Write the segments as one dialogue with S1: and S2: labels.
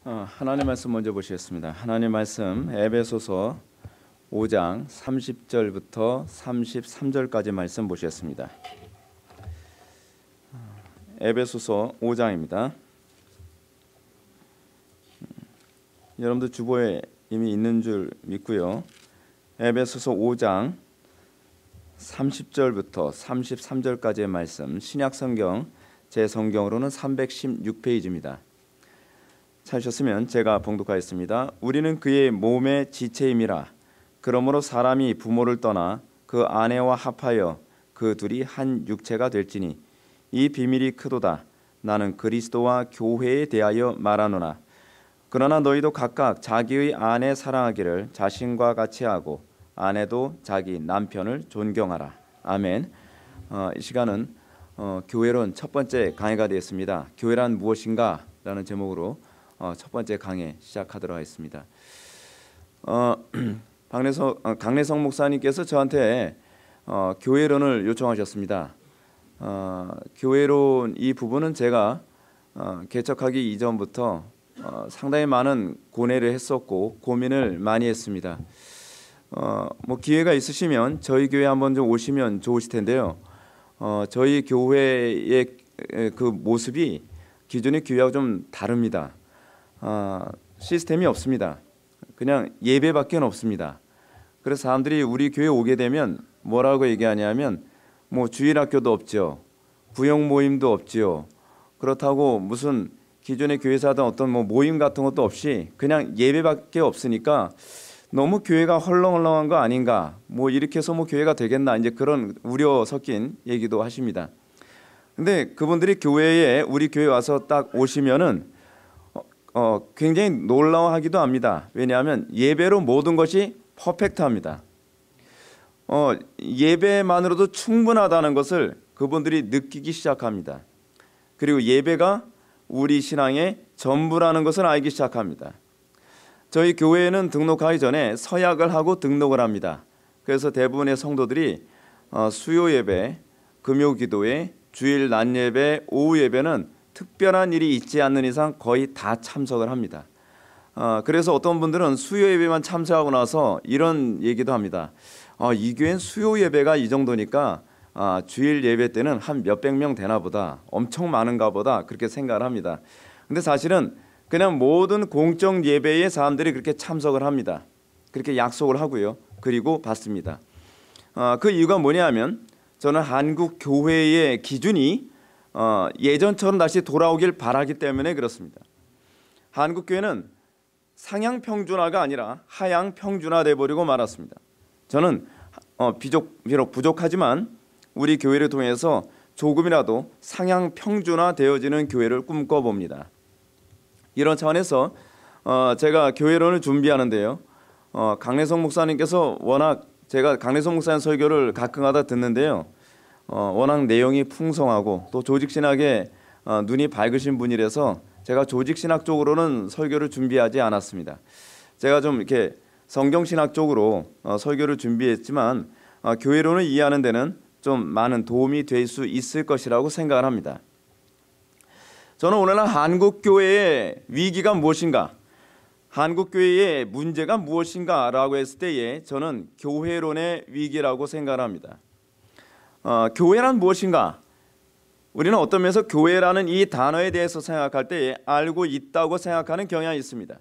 S1: 하나님 말씀 먼저 보시겠습니다. 하나님 말씀 에베소서 5장 30절부터 33절까지 말씀 보시겠습니다. 에베소서 5장입니다. 여러분들 주보에 이미 있는 줄 믿고요. 에베소서 5장 30절부터 33절까지의 말씀, 신약성경 제 성경으로는 316페이지입니다. 찾으셨으면 제가 봉독하겠습니다. 우리는 그의 몸의 지체임이라. 그러므로 사람이 부모를 떠나 그 아내와 합하여 그 둘이 한 육체가 될지니 이 비밀이 크도다. 나는 그리스도와 교회에 대하여 말하노라. 그러나 너희도 각각 자기의 아내 사랑하기를 자신과 같이 하고 아내도 자기 남편을 존경하라. 아멘. 이 시간은 교회론 첫 번째 강해가 되었습니다. 교회란 무엇인가? 라는 제목으로 첫 번째 강해 시작하도록 하겠습니다. 강래성 목사님께서 저한테 교회론을 요청하셨습니다. 교회론 이 부분은 제가 개척하기 이전부터 상당히 많은 고뇌를 했었고 고민을 많이 했습니다. 기회가 있으시면 저희 교회 한번 좀 오시면 좋으실 텐데요. 저희 교회의 그 모습이 기존의 교회하고 좀 다릅니다. 시스템이 없습니다. 그냥 예배밖에 없습니다. 그래서 사람들이 우리 교회 오게 되면 뭐라고 얘기하냐면 주일학교도 없죠. 부영 모임도 없지요. 그렇다고 무슨 기존의 교회에서 하던 어떤 모임 같은 것도 없이 그냥 예배밖에 없으니까 너무 교회가 헐렁헐렁한 거 아닌가, 이렇게 해서 교회가 되겠나, 이제 그런 우려 섞인 얘기도 하십니다. 근데 그분들이 교회에 우리 교회 와서 딱 오시면은 굉장히 놀라워하기도 합니다. 왜냐하면 예배로 모든 것이 퍼펙트합니다. 예배만으로도 충분하다는 것을 그분들이 느끼기 시작합니다. 그리고 예배가 우리 신앙의 전부라는 것을 알기 시작합니다. 저희 교회에는 등록하기 전에 서약을 하고 등록을 합니다. 그래서 대부분의 성도들이 수요 예배, 금요 기도회, 주일 낮 예배, 오후 예배는 특별한 일이 있지 않는 이상 거의 다 참석을 합니다. 그래서 어떤 분들은 수요 예배만 참석하고 나서 이런 얘기도 합니다. 이 교회는 수요 예배가 이 정도니까 주일 예배 때는 한 몇백 명 되나 보다, 엄청 많은가 보다, 그렇게 생각을 합니다. 근데 사실은 그냥 모든 공적 예배에 사람들이 그렇게 참석을 합니다. 그렇게 약속을 하고요. 그리고 받습니다. 그 이유가 뭐냐면 저는 한국 교회의 기준이 예전처럼 다시 돌아오길 바라기 때문에 그렇습니다. 한국 교회는 상향 평준화가 아니라 하향 평준화돼 버리고 말았습니다. 저는 비록 부족하지만 우리 교회를 통해서 조금이라도 상향 평준화 되어지는 교회를 꿈꿔봅니다. 이런 차원에서 제가 교회론을 준비하는데요. 강래성 목사님께서 워낙 제가 강래성 목사님 설교를 가끔가다 듣는데요. 워낙 내용이 풍성하고 또 조직신학에 눈이 밝으신 분이라서 제가 조직신학 쪽으로는 설교를 준비하지 않았습니다. 제가 좀 이렇게 성경신학 쪽으로 설교를 준비했지만 교회론을 이해하는 데는 좀 많은 도움이 될 수 있을 것이라고 생각을 합니다. 저는 오늘날 한국교회의 위기가 무엇인가, 한국교회의 문제가 무엇인가 라고 했을 때에 저는 교회론의 위기라고 생각을 합니다. 교회란 무엇인가? 우리는 어떤 면에서 교회라는 이 단어에 대해서 생각할 때에 알고 있다고 생각하는 경향이 있습니다.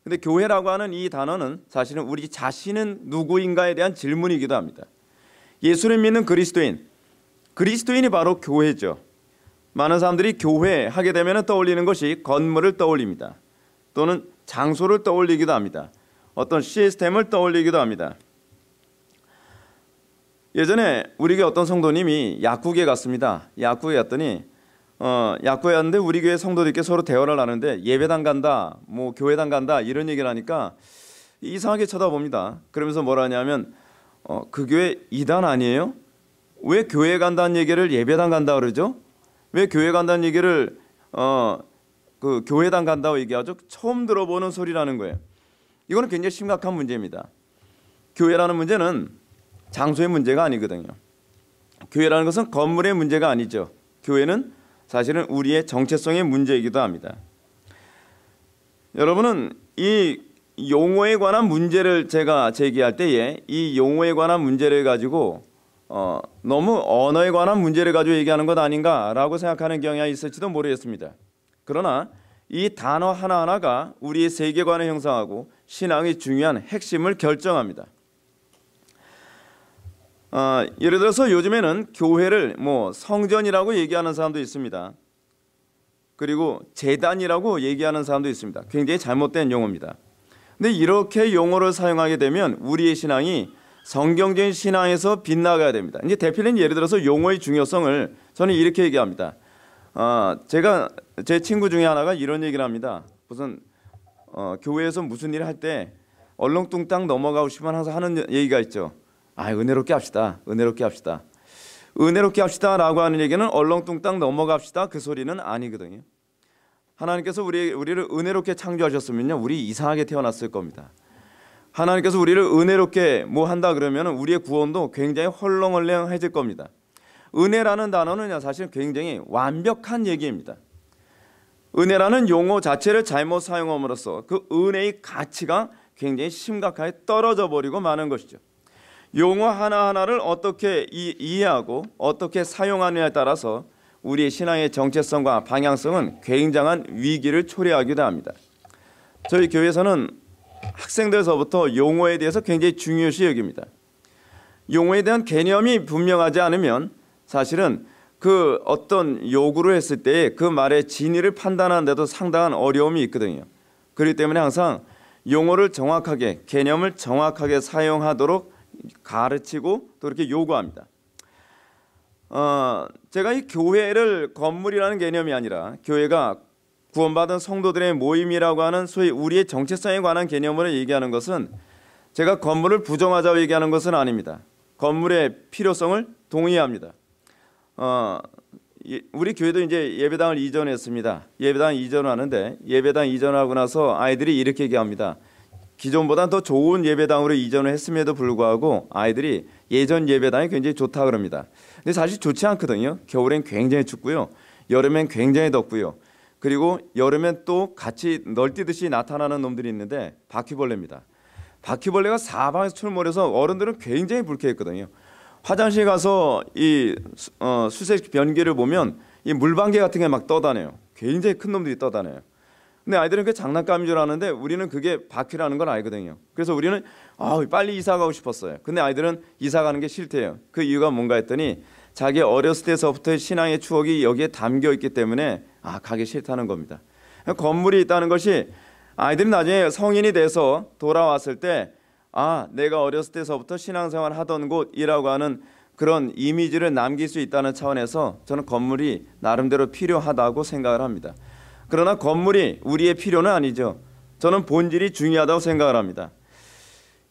S1: 근데 교회라고 하는 이 단어는 사실은 우리 자신은 누구인가에 대한 질문이기도 합니다. 예수를 믿는 그리스도인이 바로 교회죠. 많은 사람들이 교회 하게 되면 떠올리는 것이 건물을 떠올립니다. 또는 장소를 떠올리기도 합니다. 어떤 시스템을 떠올리기도 합니다. 예전에 우리 교회 어떤 성도님이 약국에 갔습니다. 약국에 갔더니 약국에 갔는데 우리 교회 성도들께 서로 대화를 하는데 예배당 간다, 교회당 간다 이런 얘기를 하니까 이상하게 쳐다봅니다. 그러면서 뭐라 하냐면 그 교회 이단 아니에요? 왜 교회 간다는 얘기를 예배당 간다 그러죠? 왜 교회 간다는 얘기를 그 교회당 간다고 얘기하죠? 처음 들어보는 소리라는 거예요. 이거는 굉장히 심각한 문제입니다. 교회라는 문제는 장소의 문제가 아니거든요. 교회라는 것은 건물의 문제가 아니죠. 교회는 사실은 우리의 정체성의 문제이기도 합니다. 여러분은 이 용어에 관한 문제를 제가 제기할 때에 이 용어에 관한 문제를 가지고 너무 언어에 관한 문제를 가지고 얘기하는 것 아닌가라고 생각하는 경향이 있을지도 모르겠습니다. 그러나 이 단어 하나하나가 우리의 세계관을 형성하고 신앙의 중요한 핵심을 결정합니다. 예를 들어서 요즘에는 교회를 성전이라고 얘기하는 사람도 있습니다. 그리고 제단이라고 얘기하는 사람도 있습니다. 굉장히 잘못된 용어입니다. 근데 이렇게 용어를 사용하게 되면 우리의 신앙이 성경적인 신앙에서 빗나가야 됩니다. 이제 대표적인 예를 들어서 용어의 중요성을 저는 이렇게 얘기합니다. 제가 제 친구 중에 하나가 이런 얘기를 합니다. 무슨 교회에서 무슨 일을 할 때 얼렁뚱땅 넘어가고 싶으면 항상 하는 얘기가 있죠. 은혜롭게 합시다. 은혜롭게 합시다. 은혜롭게 합시다라고 하는 얘기는 얼렁뚱땅 넘어갑시다 그 소리는 아니거든요. 하나님께서 우리를 은혜롭게 창조하셨으면요, 우리 이상하게 태어났을 겁니다. 하나님께서 우리를 은혜롭게 한다 그러면 우리의 구원도 굉장히 헐렁헐렁해질 겁니다. 은혜라는 단어는 사실 굉장히 완벽한 얘기입니다. 은혜라는 용어 자체를 잘못 사용함으로써 그 은혜의 가치가 굉장히 심각하게 떨어져 버리고 마는 것이죠. 용어 하나하나를 어떻게 이해하고 어떻게 사용하느냐에 따라서 우리의 신앙의 정체성과 방향성은 굉장한 위기를 초래하기도 합니다. 저희 교회에서는 학생들서부터 용어에 대해서 굉장히 중요시 여깁니다. 용어에 대한 개념이 분명하지 않으면 사실은 그 어떤 요구를 했을 때 그 말의 진위를 판단하는 데도 상당한 어려움이 있거든요. 그렇기 때문에 항상 용어를 정확하게, 개념을 정확하게 사용하도록 가르치고 또 이렇게 요구합니다. 제가 이 교회를 건물이라는 개념이 아니라 교회가 구원받은 성도들의 모임이라고 하는 소위 우리의 정체성에 관한 개념으로 얘기하는 것은 제가 건물을 부정하자고 얘기하는 것은 아닙니다. 건물의 필요성을 동의합니다. 우리 교회도 이제 예배당을 이전했습니다. 예배당 이전을 하는데 예배당 이전하고 나서 아이들이 이렇게 얘기합니다. 기존보다 더 좋은 예배당으로 이전을 했음에도 불구하고 아이들이 예전 예배당이 굉장히 좋다 그럽니다. 근데 사실 좋지 않거든요. 겨울엔 굉장히 춥고요. 여름엔 굉장히 덥고요. 그리고 여름엔 또 같이 널뛰듯이 나타나는 놈들이 있는데 바퀴벌레입니다. 바퀴벌레가 사방에서 출몰해서 어른들은 굉장히 불쾌했거든요. 화장실 가서 이 수색 변기를 보면 이 물방개 같은 게 막 떠다녀요. 굉장히 큰 놈들이 떠다녀요. 근데 아이들은 그게 장난감인 줄 아는데 우리는 그게 바퀴라는 걸 알거든요. 그래서 우리는 빨리 이사 가고 싶었어요. 근데 아이들은 이사 가는 게 싫대요. 그 이유가 뭔가 했더니 자기 어렸을 때서부터의 신앙의 추억이 여기에 담겨 있기 때문에 가기 싫다는 겁니다. 건물이 있다는 것이 아이들이 나중에 성인이 돼서 돌아왔을 때 내가 어렸을 때서부터 신앙생활 하던 곳이라고 하는 그런 이미지를 남길 수 있다는 차원에서 저는 건물이 나름대로 필요하다고 생각을 합니다. 그러나 건물이 우리의 필요는 아니죠. 저는 본질이 중요하다고 생각을 합니다.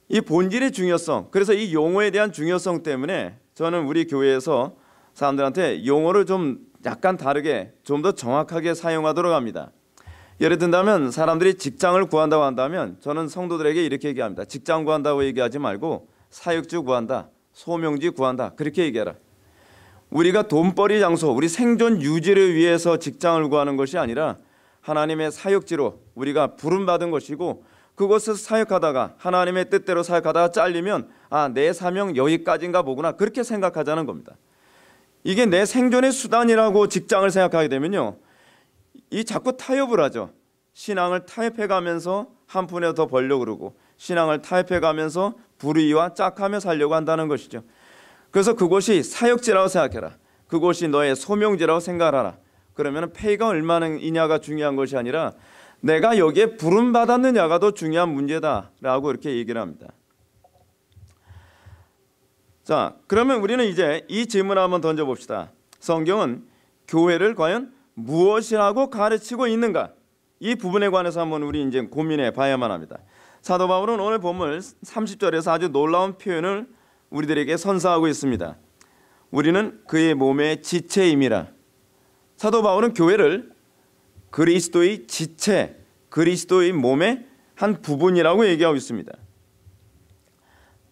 S1: 이 본질의 중요성, 그래서 이 용어에 대한 중요성 때문에 저는 우리 교회에서 사람들한테 용어를 좀 약간 다르게 좀 더 정확하게 사용하도록 합니다. 예를 든다면 사람들이 직장을 구한다고 한다면 저는 성도들에게 이렇게 얘기합니다. 직장 구한다고 얘기하지 말고 사역지 구한다, 소명지 구한다, 그렇게 얘기해라. 우리가 돈벌이 장소, 우리 생존 유지를 위해서 직장을 구하는 것이 아니라 하나님의 사역지로 우리가 부름받은 것이고 그곳에서 사역하다가 하나님의 뜻대로 사역하다가 잘리면 내 사명 여기까지인가 보구나, 그렇게 생각하자는 겁니다. 이게 내 생존의 수단이라고 직장을 생각하게 되면요, 이 자꾸 타협을 하죠. 신앙을 타협해가면서 한 푼에 더 벌려고 그러고 신앙을 타협해가면서 불의와 짝하며 살려고 한다는 것이죠. 그래서 그곳이 사역지라고 생각해라. 그곳이 너의 소명지라고 생각하라. 그러면 페이가 얼마나이냐가 중요한 것이 아니라 내가 여기에 부름받았느냐가 더 중요한 문제다라고 이렇게 얘기를 합니다. 자, 그러면 우리는 이제 이 질문을 한번 던져봅시다. 성경은 교회를 과연 무엇이라고 가르치고 있는가? 이 부분에 관해서 한번 우리 이제 고민해 봐야만 합니다. 사도 바울은 오늘 본문 30절에서 아주 놀라운 표현을 우리들에게 선사하고 있습니다. 우리는 그의 몸의 지체임이라. 사도 바울은 교회를 그리스도의 지체, 그리스도의 몸의 한 부분이라고 얘기하고 있습니다.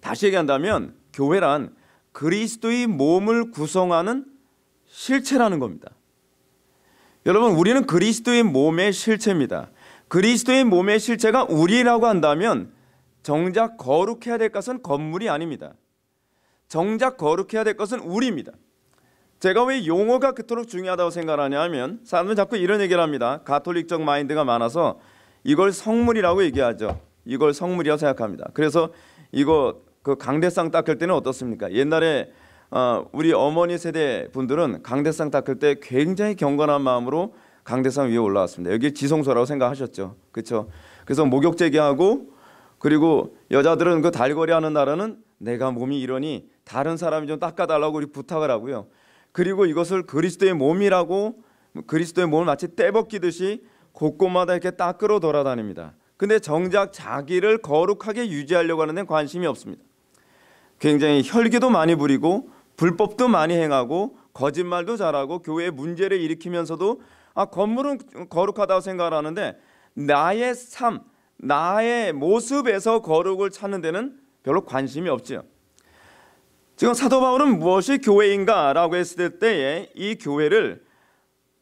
S1: 다시 얘기한다면 교회란 그리스도의 몸을 구성하는 실체라는 겁니다. 여러분, 우리는 그리스도의 몸의 실체입니다. 그리스도의 몸의 실체가 우리라고 한다면 정작 거룩해야 될 것은 건물이 아닙니다. 정작 거룩해야 될 것은 우리입니다. 제가 왜 용어가 그토록 중요하다고 생각하냐 하면 사람들은 자꾸 이런 얘기를 합니다. 가톨릭적 마인드가 많아서 이걸 성물이라고 얘기하죠. 이걸 성물이라고 생각합니다. 그래서 이거 그 강대상 닦을 때는 어떻습니까? 옛날에 우리 어머니 세대 분들은 강대상 닦을 때 굉장히 경건한 마음으로 강대상 위에 올라왔습니다. 여기 지성소라고 생각하셨죠. 그렇죠? 그래서 목욕 제기하고 그리고 여자들은 그 달거리 하는 날에는 내가 몸이 이러니 다른 사람이 좀 닦아달라고 우리 부탁을 하고요. 그리고 이것을 그리스도의 몸이라고 그리스도의 몸을 마치 떼벗기듯이 곳곳마다 이렇게 닦으러 돌아다닙니다. 근데 정작 자기를 거룩하게 유지하려고 하는 데는 관심이 없습니다. 굉장히 혈기도 많이 부리고 불법도 많이 행하고 거짓말도 잘하고 교회에 문제를 일으키면서도 건물은 거룩하다고 생각을 하는데 나의 삶, 나의 모습에서 거룩을 찾는 데는 별로 관심이 없죠. 지금 사도 바울은 무엇이 교회인가 라고 했을 때에 이 교회를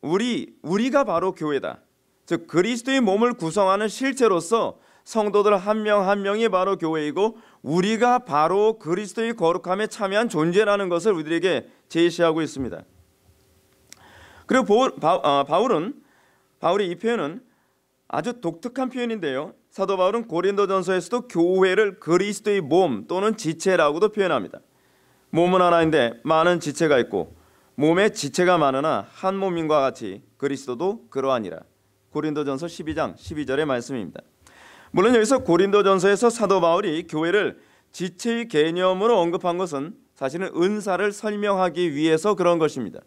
S1: 우리가 바로 교회다. 즉 그리스도의 몸을 구성하는 실체로서 성도들 한 명 한 명이 바로 교회이고 우리가 바로 그리스도의 거룩함에 참여한 존재라는 것을 우리에게 제시하고 있습니다. 그리고 바울이 이 표현은 아주 독특한 표현인데요. 사도 바울은 고린도전서에서도 교회를 그리스도의 몸 또는 지체라고도 표현합니다. 몸은 하나인데 많은 지체가 있고 몸에 지체가 많으나 한 몸인과 같이 그리스도도 그러하니라. 고린도전서 12장 12절의 말씀입니다. 물론 여기서 고린도전서에서 사도 바울이 교회를 지체의 개념으로 언급한 것은 사실은 은사를 설명하기 위해서 그런 것입니다.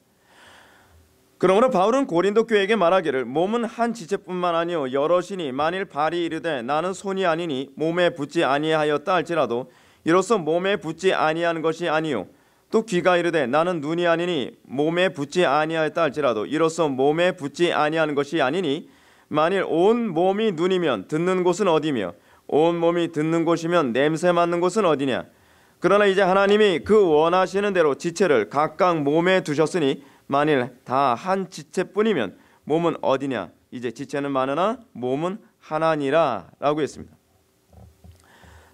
S1: 그러므로 바울은 고린도 교회에게 말하기를 몸은 한 지체뿐만 아니요 여럿이니 만일 발이 이르되 나는 손이 아니니 몸에 붙지 아니하였다 할지라도 이로써 몸에 붙지 아니한 것이 아니요 또 귀가 이르되 나는 눈이 아니니 몸에 붙지 아니하였다 할지라도 이로써 몸에 붙지 아니한 것이 아니니 만일 온 몸이 눈이면 듣는 곳은 어디며 온 몸이 듣는 곳이면 냄새 맡는 곳은 어디냐. 그러나 이제 하나님이 그 원하시는 대로 지체를 각각 몸에 두셨으니 만일 다 한 지체뿐이면 몸은 어디냐. 이제 지체는 많으나 몸은 하나니라 라고 했습니다.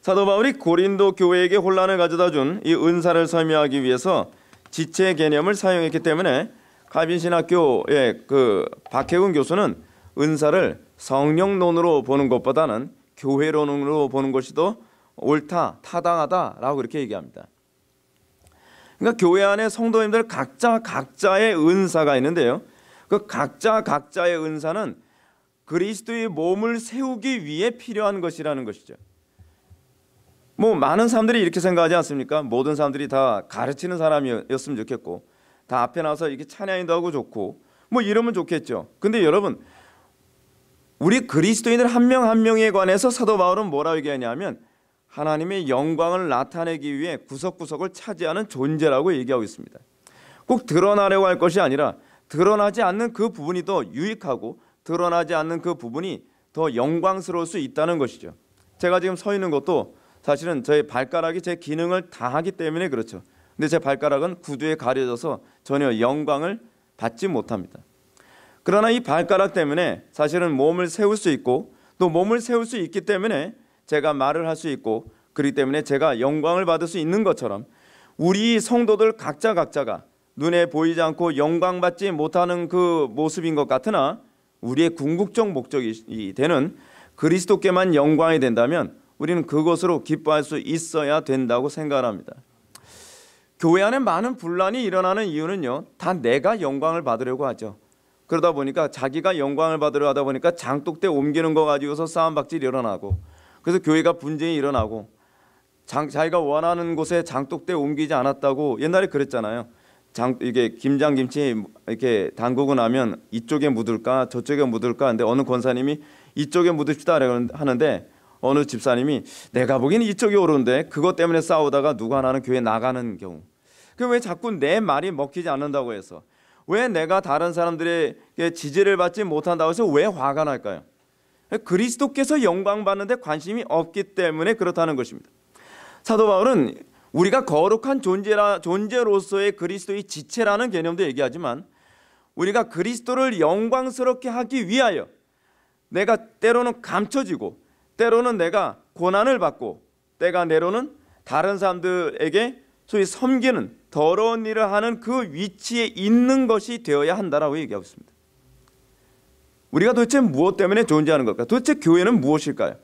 S1: 사도 바울이 고린도 교회에게 혼란을 가져다 준 이 은사를 설명하기 위해서 지체 개념을 사용했기 때문에 가빈신학교의 그 박혜훈 교수는 은사를 성령론으로 보는 것보다는 교회론으로 보는 것이 더 옳다, 타당하다라고 그렇게 얘기합니다. 그러니까 교회 안에 성도님들 각자의 은사가 있는데요. 그 각자의 은사는 그리스도의 몸을 세우기 위해 필요한 것이라는 것이죠. 뭐 많은 사람들이 이렇게 생각하지 않습니까? 모든 사람들이 다 가르치는 사람이었으면 좋겠고 다 앞에 나와서 이렇게 찬양도 하고 좋고 뭐 이러면 좋겠죠. 근데 여러분 우리 그리스도인들 한 명 한 명에 관해서 사도 바울은 뭐라고 얘기하냐면 하나님의 영광을 나타내기 위해 구석구석을 차지하는 존재라고 얘기하고 있습니다. 꼭 드러나려고 할 것이 아니라 드러나지 않는 그 부분이 더 유익하고 드러나지 않는 그 부분이 더 영광스러울 수 있다는 것이죠. 제가 지금 서 있는 것도 사실은 저의 발가락이 제 기능을 다 하기 때문에 그렇죠. 근데 제 발가락은 구두에 가려져서 전혀 영광을 받지 못합니다. 그러나 이 발가락 때문에 사실은 몸을 세울 수 있고 또 몸을 세울 수 있기 때문에 제가 말을 할 수 있고 그렇기 때문에 제가 영광을 받을 수 있는 것처럼 우리 성도들 각자가 눈에 보이지 않고 영광받지 못하는 그 모습인 것 같으나 우리의 궁극적 목적이 되는 그리스도께만 영광이 된다면 우리는 그것으로 기뻐할 수 있어야 된다고 생각합니다. 교회 안에 많은 분란이 일어나는 이유는요, 다 내가 영광을 받으려고 하죠. 그러다 보니까 자기가 영광을 받으려 하다 보니까 장독대 옮기는 거 가지고서 싸움박질이 일어나고 그래서 교회가 분쟁이 일어나고 자기가 원하는 곳에 장독대 옮기지 않았다고 옛날에 그랬잖아요. 이게 김장김치 이렇게 담그고 나면 이쪽에 묻을까 저쪽에 묻을까 하는데 어느 권사님이 이쪽에 묻읍시다 하는데 어느 집사님이 내가 보기엔 이쪽이 옳은데 그것 때문에 싸우다가 누구 하나는 교회 나가는 경우. 왜 자꾸 내 말이 먹히지 않는다고 해서 왜 내가 다른 사람들에게 지지를 받지 못한다고 해서 왜 화가 날까요? 그리스도께서 영광 받는데 관심이 없기 때문에 그렇다는 것입니다. 사도 바울은 우리가 거룩한 존재로서의 그리스도의 지체라는 개념도 얘기하지만 우리가 그리스도를 영광스럽게 하기 위하여 내가 때로는 감춰지고 때로는 내가 고난을 받고 때로는 다른 사람들에게 소위 섬기는 더러운 일을 하는 그 위치에 있는 것이 되어야 한다라고 얘기하고 있습니다. 우리가 도대체 무엇 때문에 존재하는 걸까? 도대체 교회는 무엇일까요?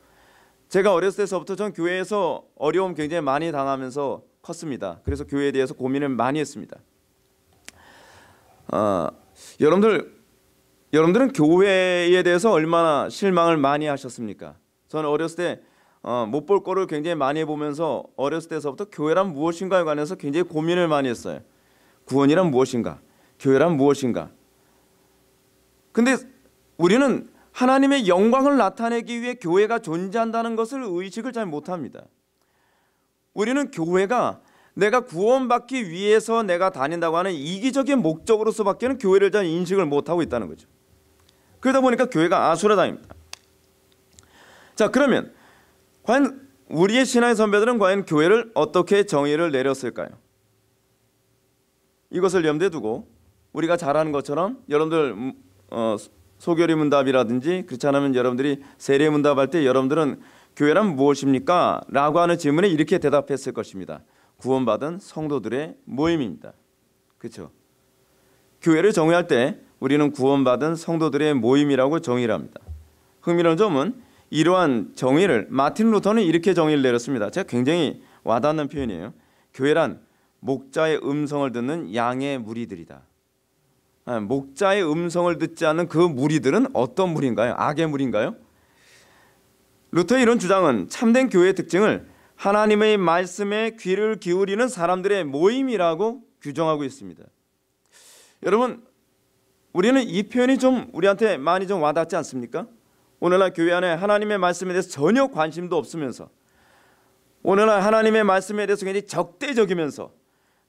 S1: 제가 어렸을 때서부터 전 교회에서 어려움 굉장히 많이 당하면서 컸습니다. 그래서 교회에 대해서 고민을 많이 했습니다. 여러분들은 교회에 대해서 얼마나 실망을 많이 하셨습니까? 저는 어렸을 때 못 볼 거를 굉장히 많이 보면서 어렸을 때서부터 교회란 무엇인가에 관해서 굉장히 고민을 많이 했어요. 구원이란 무엇인가? 교회란 무엇인가? 근데 우리는 하나님의 영광을 나타내기 위해 교회가 존재한다는 것을 의식을 잘 못합니다. 우리는 교회가 내가 구원받기 위해서 내가 다닌다고 하는 이기적인 목적으로서밖에는 교회를 잘 인식을 못하고 있다는 거죠. 그러다 보니까 교회가 아수라장입니다. 자, 그러면 과연 우리의 신앙의 선배들은 과연 교회를 어떻게 정의를 내렸을까요? 이것을 염두에 두고 우리가 잘 아는 것처럼 여러분들 소결의 문답이라든지 그렇지 않으면 여러분들이 세례 문답할 때 여러분들은 교회란 무엇입니까? 라고 하는 질문에 이렇게 대답했을 것입니다. 구원받은 성도들의 모임입니다. 그렇죠? 교회를 정의할 때 우리는 구원받은 성도들의 모임이라고 정의를 합니다. 흥미로운 점은 이러한 정의를 마틴 루터는 이렇게 정의를 내렸습니다. 제가 굉장히 와닿는 표현이에요. 교회란 목자의 음성을 듣는 양의 무리들이다. 목자의 음성을 듣지 않는 그 무리들은 어떤 무리인가요? 악의 무리인가요? 루터의 이런 주장은 참된 교회의 특징을 하나님의 말씀에 귀를 기울이는 사람들의 모임이라고 규정하고 있습니다. 여러분, 우리는 이 표현이 좀 우리한테 많이 좀 와닿지 않습니까? 오늘날 교회 안에 하나님의 말씀에 대해서 전혀 관심도 없으면서, 오늘날 하나님의 말씀에 대해서 굉장히 적대적이면서,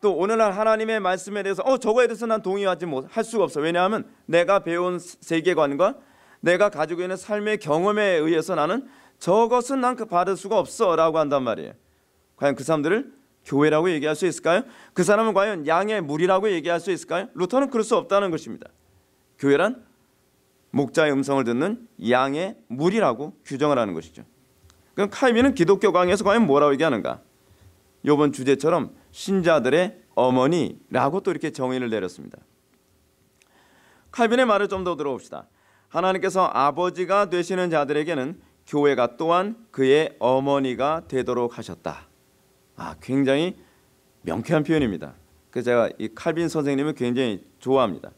S1: 또 오늘날 하나님의 말씀에 대해서 저거에 대해서 난 동의하지 못할 수가 없어. 왜냐하면 내가 배운 세계관과 내가 가지고 있는 삶의 경험에 의해서 나는 저것은 난 받을 수가 없어 라고 한단 말이에요. 과연 그 사람들을 교회라고 얘기할 수 있을까요? 그 사람은 과연 양의 무리라고 얘기할 수 있을까요? 루터는 그럴 수 없다는 것입니다. 교회란 목자의 음성을 듣는 양의 무리라고 규정을 하는 것이죠. 그럼 칼빈은 기독교 강의에서 과연 뭐라고 얘기하는가? 이번 주제처럼 신자들의 어머니라고 또 이렇게 정의를 내렸습니다. 칼빈의 말을 좀 더 들어봅시다. 하나님께서 아버지가 되시는 자들에게는 교회가 또한 그의 어머니가 되도록 하셨다. 굉장히 명쾌한 표현입니다. 그래서 제가 이 칼빈 선생님을 굉장히 좋아합니다.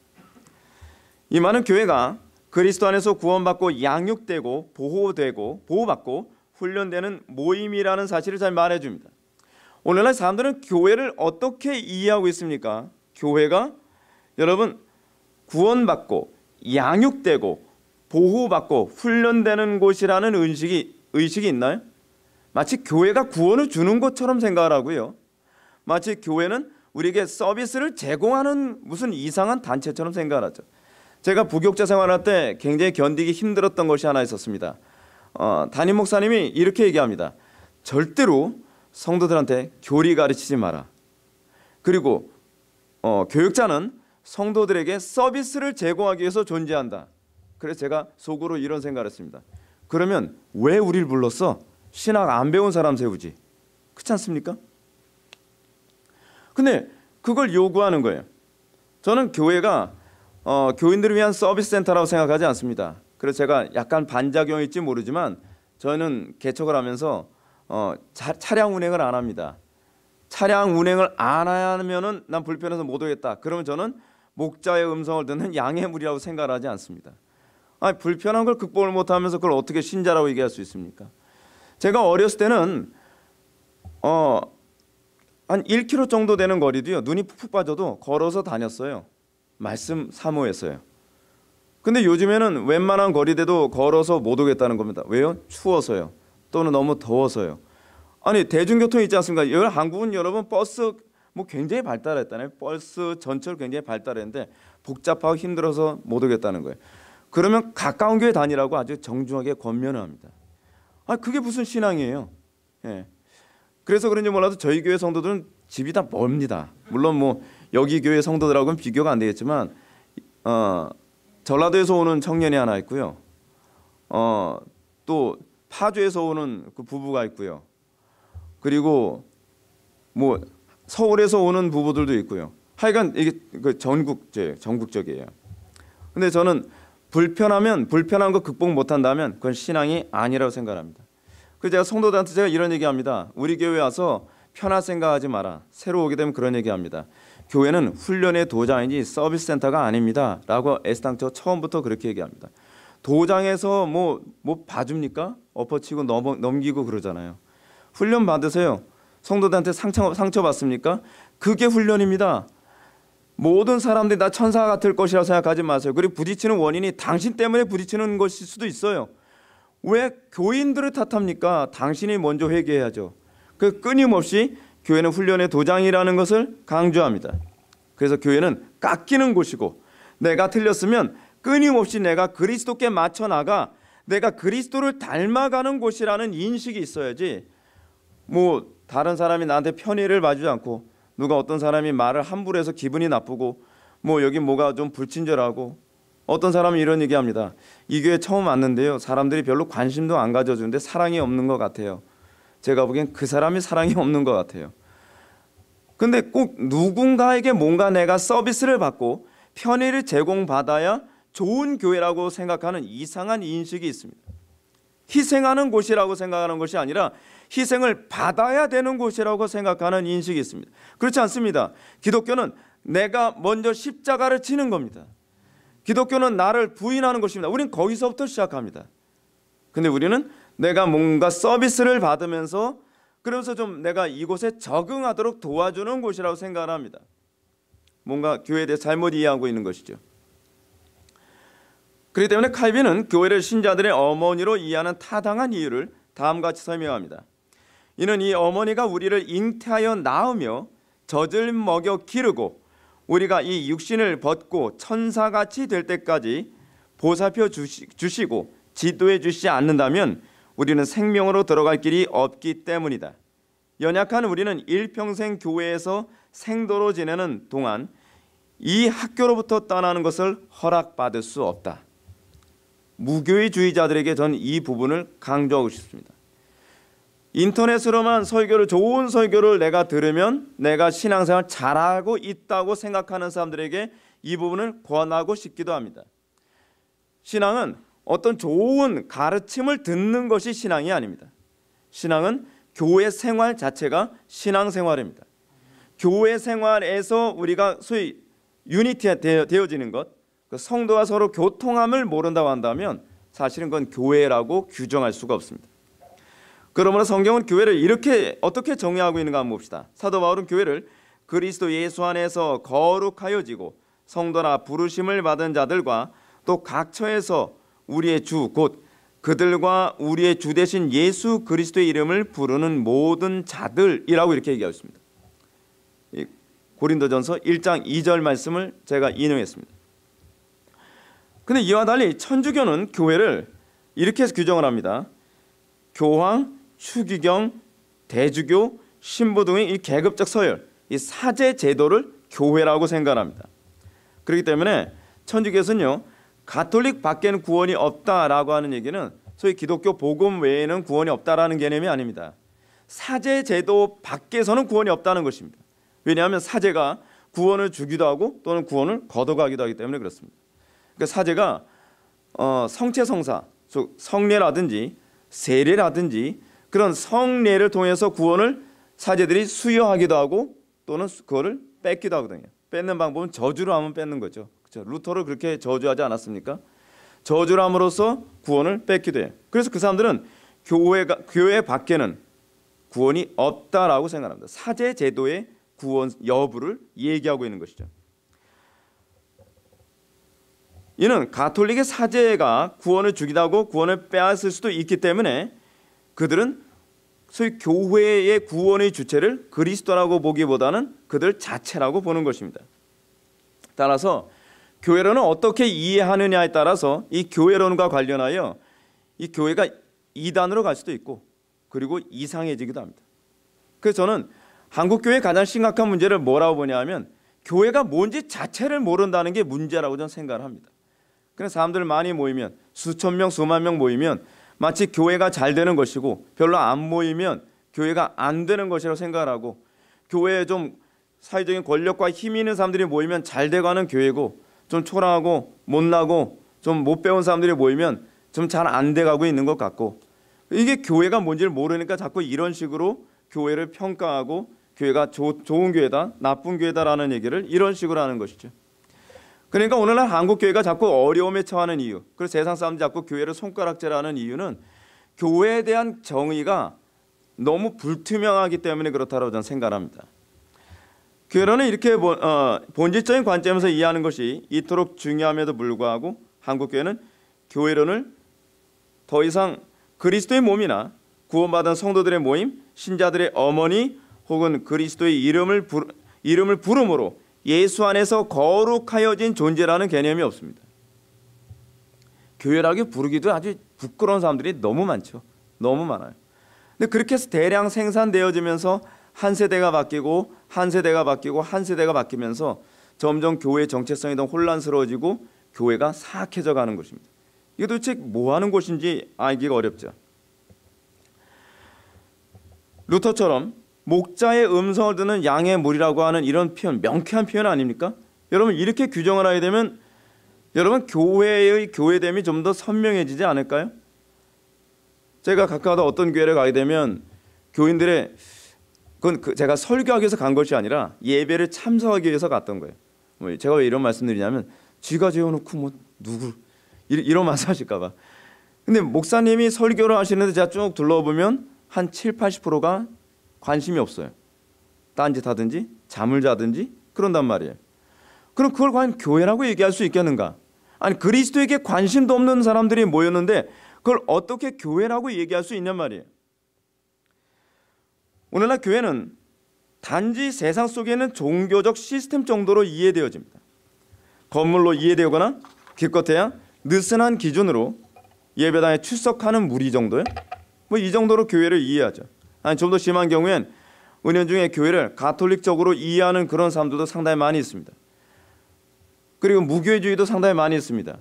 S1: 이 말은 교회가 그리스도 안에서 구원받고 양육되고 보호받고 훈련되는 모임이라는 사실을 잘 말해줍니다. 오늘날 사람들은 교회를 어떻게 이해하고 있습니까? 교회가 여러분 구원받고 양육되고 보호받고 훈련되는 곳이라는 의식이 있나요? 마치 교회가 구원을 주는 것처럼 생각을 하고요. 마치 교회는 우리에게 서비스를 제공하는 무슨 이상한 단체처럼 생각을 하죠. 제가 부교육자 생활할 때 굉장히 견디기 힘들었던 것이 하나 있었습니다. 담임 목사님이 이렇게 얘기합니다. 절대로 성도들한테 교리 가르치지 마라. 그리고 교육자는 성도들에게 서비스를 제공하기 위해서 존재한다. 그래서 제가 속으로 이런 생각을 했습니다. 그러면 왜 우리를 불렀어? 신학 안 배운 사람 세우지. 그렇지 않습니까? 근데 그걸 요구하는 거예요. 저는 교회가 교인들을 위한 서비스 센터라고 생각하지 않습니다. 그래서 제가 약간 반작용일지 모르지만 저는 개척을 하면서 차량 운행을 안 합니다. 차량 운행을 안 하면은 난 불편해서 못 오겠다. 그러면 저는 목자의 음성을 듣는 양의 무리라고 생각을 하지 않습니다. 불편한 걸 극복을 못하면서 그걸 어떻게 신자라고 얘기할 수 있습니까? 제가 어렸을 때는 한 1km 정도 되는 거리도요, 눈이 푹푹 빠져도 걸어서 다녔어요. 말씀 사모했어요. 근데 요즘에는 웬만한 거리대도 걸어서 못 오겠다는 겁니다. 왜요? 추워서요. 또는 너무 더워서요. 아니 대중교통이 있지 않습니까? 한국은 여러분 버스 굉장히 발달했다네요. 버스 전철 굉장히 발달했는데 복잡하고 힘들어서 못 오겠다는 거예요. 그러면 가까운 교회 다니라고 아주 정중하게 권면을 합니다. 그게 무슨 신앙이에요? 예. 그래서 그런지 몰라도 저희 교회 성도들은 집이 다 멉니다. 물론 여기 교회 성도들하고는 비교가 안 되겠지만 전라도에서 오는 청년이 하나 있고요. 또 파주에서 오는 그 부부가 있고요. 그리고 뭐 서울에서 오는 부부들도 있고요. 하여간 이게 그 전국적이에요. 근데 저는 불편한 거 극복 못한다면 그건 신앙이 아니라고 생각합니다. 그래서 제가 성도들한테 제가 이런 얘기합니다. 우리 교회 와서 편할 생각하지 마라. 새로 오게 되면 그런 얘기합니다. 교회는 훈련의 도장이지 서비스 센터가 아닙니다 라고 애당초 처음부터 그렇게 얘기합니다. 도장에서 뭐 봐줍니까? 엎어치고 넘기고 그러잖아요. 훈련 받으세요. 성도들한테 상처 받습니까? 그게 훈련입니다. 모든 사람들이 나 천사 같을 것이라고 생각하지 마세요. 그리고 부딪히는 원인이 당신 때문에 부딪히는 것일 수도 있어요. 왜 교인들을 탓합니까? 당신이 먼저 회개해야죠. 그 끊임없이 교회는 훈련의 도장이라는 것을 강조합니다. 그래서 교회는 깎이는 곳이고, 내가 틀렸으면 끊임없이 내가 그리스도께 맞춰 나가 내가 그리스도를 닮아가는 곳이라는 인식이 있어야지, 뭐 다른 사람이 나한테 편의를 봐주지 않고, 누가 어떤 사람이 말을 함부로 해서 기분이 나쁘고, 뭐 여기 뭐가 좀 불친절하고, 어떤 사람은 이런 얘기합니다. 이 교회 처음 왔는데요, 사람들이 별로 관심도 안 가져주는데 사랑이 없는 것 같아요. 제가 보기엔 그 사람이 사랑이 없는 것 같아요. 근데 꼭 누군가에게 뭔가 내가 서비스를 받고 편의를 제공받아야 좋은 교회라고 생각하는 이상한 인식이 있습니다. 희생하는 곳이라고 생각하는 것이 아니라 희생을 받아야 되는 곳이라고 생각하는 인식이 있습니다. 그렇지 않습니다. 기독교는 내가 먼저 십자가를 지는 겁니다. 기독교는 나를 부인하는 것입니다. 우리는 거기서부터 시작합니다. 근데 우리는 내가 뭔가 서비스를 받으면서, 그러면서 좀 내가 이곳에 적응하도록 도와주는 곳이라고 생각을 합니다. 뭔가 교회에 대해 잘못 이해하고 있는 것이죠. 그렇기 때문에 칼빈은 교회를 신자들의 어머니로 이해하는 타당한 이유를 다음과 같이 설명합니다. 이는 이 어머니가 우리를 잉태하여 낳으며 젖을 먹여 기르고 우리가 이 육신을 벗고 천사같이 될 때까지 보살펴 주시고 지도해 주시지 않는다면 우리는 생명으로 들어갈 길이 없기 때문이다. 연약한 우리는 일평생 교회에서 생도로 지내는 동안 이 학교로부터 떠나는 것을 허락받을 수 없다. 무교의주의자들에게 저는 이 부분을 강조하고 싶습니다. 인터넷으로만 좋은 설교를 내가 들으면 내가 신앙생활 잘하고 있다고 생각하는 사람들에게 이 부분을 권하고 싶기도 합니다. 신앙은 어떤 좋은 가르침을 듣는 것이 신앙이 아닙니다. 신앙은 교회 생활 자체가 신앙생활입니다. 교회 생활에서 우리가 소위 유니티가 되어지는 것, 그 성도가 서로 교통함을 모른다고 한다면 사실은 그건 교회라고 규정할 수가 없습니다. 그러므로 성경은 교회를 이렇게 어떻게 정의하고 있는가 한번 봅시다. 사도 바울은 교회를 그리스도 예수 안에서 거룩하여지고 성도나 부르심을 받은 자들과 또 각처에서 우리의 주 곧 그들과 우리의 주 되신 예수 그리스도의 이름을 부르는 모든 자들이라고 이렇게 얘기하고 있습니다. 고린도전서 1장 2절 말씀을 제가 인용했습니다. 근데 이와 달리 천주교는 교회를 이렇게 규정을 합니다. 교황, 추기경, 대주교, 신부 등의 이 계급적 서열, 이 사제 제도를 교회라고 생각합니다. 그렇기 때문에 천주교에서는요, 가톨릭 밖에는 구원이 없다라고 하는 얘기는 소위 기독교 복음 외에는 구원이 없다라는 개념이 아닙니다. 사제 제도 밖에서는 구원이 없다는 것입니다. 왜냐하면 사제가 구원을 주기도 하고 또는 구원을 걷어가기도 하기 때문에 그렇습니다. 그러니까 사제가 성체성사, 즉 성례라든지 세례라든지 그런 성례를 통해서 구원을 사제들이 수여하기도 하고 또는 그거를 뺏기도 하거든요. 뺏는 방법은 저주로 하면 뺏는 거죠. 그렇죠? 루터를 그렇게 저주하지 않았습니까? 저주를 함으로써 구원을 뺏기도 해요. 그래서 그 사람들은 교회 밖에는 구원이 없다라고 생각합니다. 사제 제도의 구원 여부를 얘기하고 있는 것이죠. 이는 가톨릭의 사제가 구원을 주기도 하고 구원을 빼앗을 수도 있기 때문에 그들은 소위 교회의 구원의 주체를 그리스도라고 보기보다는 그들 자체라고 보는 것입니다. 따라서 교회론은 어떻게 이해하느냐에 따라서 이 교회론과 관련하여 이 교회가 이단으로 갈 수도 있고 그리고 이상해지기도 합니다. 그래서 저는 한국 교회의 가장 심각한 문제를 뭐라고 보냐 하면 교회가 뭔지 자체를 모른다는 게 문제라고 저는 생각을 합니다. 그래서 사람들 많이 모이면 수천 명, 수만 명 모이면 마치 교회가 잘 되는 것이고 별로 안 모이면 교회가 안 되는 것이라고 생각을 하고 교회에 좀 사회적인 권력과 힘 있는 사람들이 모이면 잘 돼가는 교회고 좀 초라하고 못나고 좀 못 배운 사람들이 모이면 좀 잘 안 돼가고 있는 것 같고 이게 교회가 뭔지를 모르니까 자꾸 이런 식으로 교회를 평가하고 교회가 좋은 교회다, 나쁜 교회다라는 얘기를 이런 식으로 하는 것이죠. 그러니까 오늘날 한국 교회가 자꾸 어려움에 처하는 이유, 그래서 세상 사람들이 자꾸 교회를 손가락질하는 이유는 교회에 대한 정의가 너무 불투명하기 때문에 그렇다고 저는 생각합니다. 교회론은 이렇게 본질적인 관점에서 이해하는 것이 이토록 중요함에도 불구하고 한국 교회는 교회론을 더 이상 그리스도의 몸이나 구원받은 성도들의 모임, 신자들의 어머니 혹은 그리스도의 이름을 부름으로 예수 안에서 거룩하여진 존재라는 개념이 없습니다. 교회라고 부르기도 아주 부끄러운 사람들이 너무 많죠. 너무 많아요. 근데 그렇게 해서 대량 생산되어지면서 한 세대가 바뀌고 한 세대가 바뀌고 한 세대가 바뀌면서 점점 교회의 정체성이 더 혼란스러워지고 교회가 사악해져 가는 것입니다. 이게 도대체 뭐 하는 곳인지 알기가 어렵죠. 루터처럼 목자의 음성을 듣는 양의 무리라고 하는 이런 표현, 명쾌한 표현 아닙니까? 여러분 이렇게 규정을 하게 되면 여러분 교회의 교회됨이 좀 더 선명해지지 않을까요? 제가 가까워도 어떤 교회를 가게 되면 교인들의 그건 제가 설교하기 위해서 간 것이 아니라 예배를 참석하기 위해서 갔던 거예요. 제가 왜 이런 말씀드리냐면 쥐가 재워놓고 뭐 누구 이런 말씀하실까 봐. 근데 목사님이 설교를 하시는데 제가 쭉 둘러보면 한 7, 80%가 관심이 없어요. 딴짓 하든지 잠을 자든지 그런단 말이에요. 그럼 그걸 과연 교회라고 얘기할 수 있겠는가? 아니 그리스도에게 관심도 없는 사람들이 모였는데 그걸 어떻게 교회라고 얘기할 수 있냔 말이에요. 오늘날 교회는 단지 세상 속에 있는 종교적 시스템 정도로 이해되어집니다. 건물로 이해되거나 기껏해야 느슨한 기준으로 예배당에 출석하는 무리 정도요? 뭐 이 정도로 교회를 이해하죠. 아니 좀 더 심한 경우엔 은연중에 교회를 가톨릭적으로 이해하는 그런 사람들도 상당히 많이 있습니다. 그리고 무교회주의도 상당히 많이 있습니다.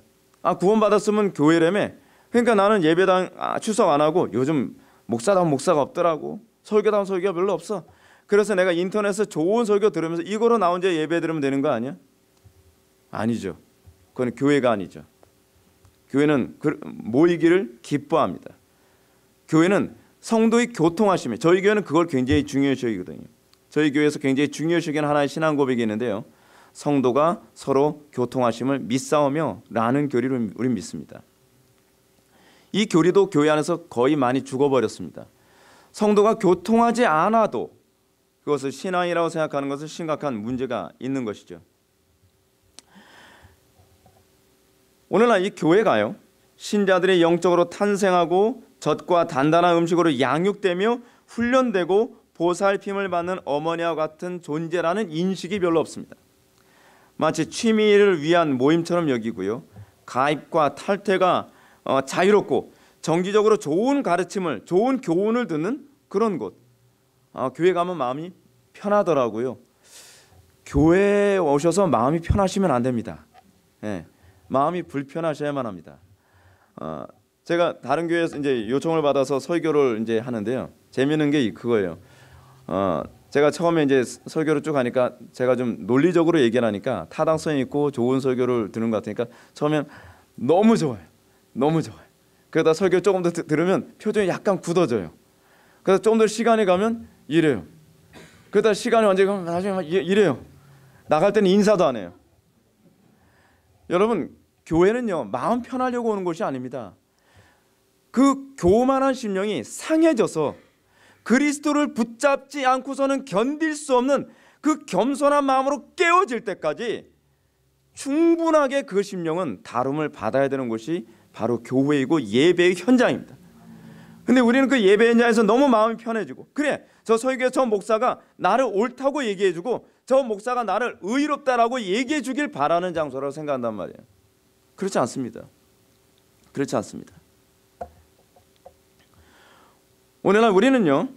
S1: 구원받았으면 교회라며. 그러니까 나는 예배당 출석 안 하고 요즘 목사다운 목사가 없더라고. 설교다운 설교가 별로 없어. 그래서 내가 인터넷에서 좋은 설교 들으면서 이거로 나 혼자 예배 들으면 되는 거 아니야? 아니죠. 그건 교회가 아니죠. 교회는 모이기를 기뻐합니다. 교회는 성도의 교통하심에 저희 교회는 그걸 굉장히 중요시 여기거든요. 저희 교회에서 굉장히 중요시 여기는 하나의 신앙 고백이 있는데요. 성도가 서로 교통하심을 믿사오며 라는 교리를 우리는 믿습니다. 이 교리도 교회 안에서 거의 많이 죽어버렸습니다. 성도가 교통하지 않아도 그것을 신앙이라고 생각하는 것은 심각한 문제가 있는 것이죠. 오늘날 이 교회가요, 신자들이 영적으로 탄생하고 젖과 단단한 음식으로 양육되며 훈련되고 보살핌을 받는 어머니와 같은 존재라는 인식이 별로 없습니다. 마치 취미를 위한 모임처럼 여기고요. 가입과 탈퇴가 자유롭고 정기적으로 좋은 가르침을, 좋은 교훈을 듣는 그런 곳. 교회 가면 마음이 편하더라고요. 교회에 오셔서 마음이 편하시면 안 됩니다. 마음이 불편하셔야만 합니다. 제가 다른 교회에서 이제 요청을 받아서 설교를 이제 하는데요. 재미있는 게 그거예요. 제가 처음에 이제 설교를 쭉 하니까 제가 좀 논리적으로 얘기를 하니까 타당성 있고 좋은 설교를 듣는 것 같으니까 처음엔 너무 좋아요. 너무 좋아요. 그러다 설교 조금 더 들으면 표정이 약간 굳어져요. 그래서 좀 더 시간이 가면 이래요. 그러다 시간이 언제 가면 나중에 이래요. 나갈 때는 인사도 안 해요. 여러분, 교회는요, 마음 편하려고 오는 곳이 아닙니다. 그 교만한 심령이 상해져서 그리스도를 붙잡지 않고서는 견딜 수 없는 그 겸손한 마음으로 깨어질 때까지 충분하게 그 심령은 다룸을 받아야 되는 곳이 바로 교회이고 예배의 현장입니다. 근데 우리는 그 예배 현장에서 너무 마음이 편해지고, 그래, 저 설교에 저 목사가 나를 옳다고 얘기해주고 저 목사가 나를 의롭다라고 얘기해주길 바라는 장소라고 생각한단 말이에요. 그렇지 않습니다. 그렇지 않습니다. 오늘날 우리는요,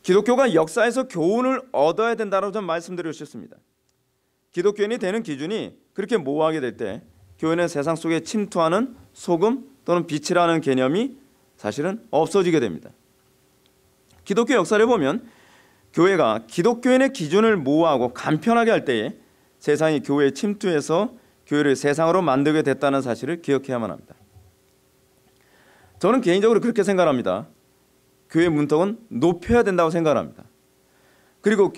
S1: 기독교가 역사에서 교훈을 얻어야 된다고 좀 말씀드리고 싶습니다. 기독교인이 되는 기준이 그렇게 모호하게 될 때 교회는 세상 속에 침투하는 소금 또는 빛이라는 개념이 사실은 없어지게 됩니다. 기독교 역사를 보면 교회가 기독교인의 기준을 모호하고 간편하게 할 때에 세상이 교회에 침투해서 교회를 세상으로 만들게 됐다는 사실을 기억해야만 합니다. 저는 개인적으로 그렇게 생각합니다. 교회 문턱은 높여야 된다고 생각합니다. 그리고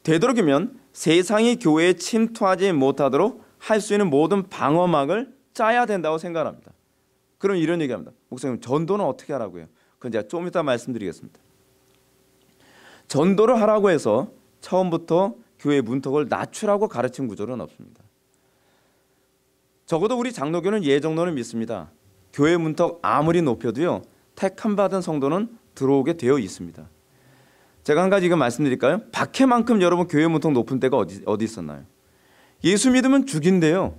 S1: 되도록이면 세상이 교회에 침투하지 못하도록 할 수 있는 모든 방어막을 짜야 된다고 생각합니다. 그럼 이런 얘기합니다. 목사님, 전도는 어떻게 하라고요? 그건 제가 좀 이따 말씀드리겠습니다. 전도를 하라고 해서 처음부터 교회 문턱을 낮추라고 가르친 구조는 없습니다. 적어도 우리 장로교는 예정론을 믿습니다. 교회 문턱 아무리 높여도요, 택함 받은 성도는 들어오게 되어 있습니다. 제가 한 가지 이거 말씀드릴까요? 박해만큼 여러분 교회 문턱 높은 데가 어디 있었나요? 예수 믿으면 죽인대요.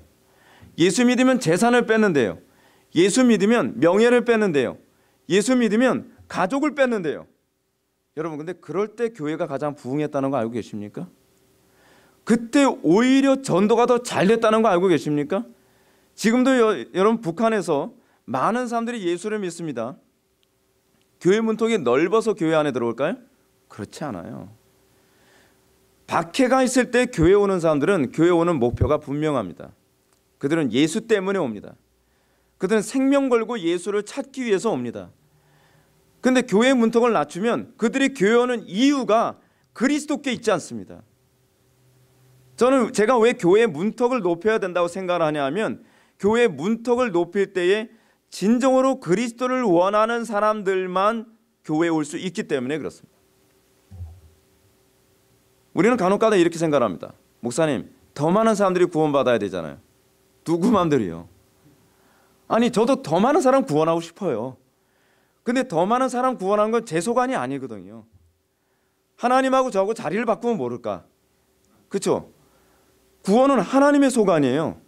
S1: 예수 믿으면 재산을 뺏는데요. 예수 믿으면 명예를 뺏는데요. 예수 믿으면 가족을 뺏는데요. 여러분, 근데 그럴 때 교회가 가장 부흥했다는 거 알고 계십니까? 그때 오히려 전도가 더 잘 됐다는 거 알고 계십니까? 지금도 여러분 북한에서 많은 사람들이 예수를 믿습니다. 교회 문턱이 넓어서 교회 안에 들어올까요? 그렇지 않아요. 박해가 있을 때 교회 오는 사람들은 교회 오는 목표가 분명합니다. 그들은 예수 때문에 옵니다. 그들은 생명 걸고 예수를 찾기 위해서 옵니다. 그런데 교회 문턱을 낮추면 그들이 교회 오는 이유가 그리스도께 있지 않습니다. 저는 제가 왜 교회의 문턱을 높여야 된다고 생각을 하냐 하면 교회의 문턱을 높일 때에 진정으로 그리스도를 원하는 사람들만 교회에 올 수 있기 때문에 그렇습니다. 우리는 간혹가다 이렇게 생각합니다. 목사님, 더 많은 사람들이 구원받아야 되잖아요. 누구 마음대로요? 아니, 저도 더 많은 사람 구원하고 싶어요. 근데 더 많은 사람 구원하는 건 제 소관이 아니거든요. 하나님하고 저하고 자리를 바꾸면 모를까? 그렇죠? 구원은 하나님의 소관이에요.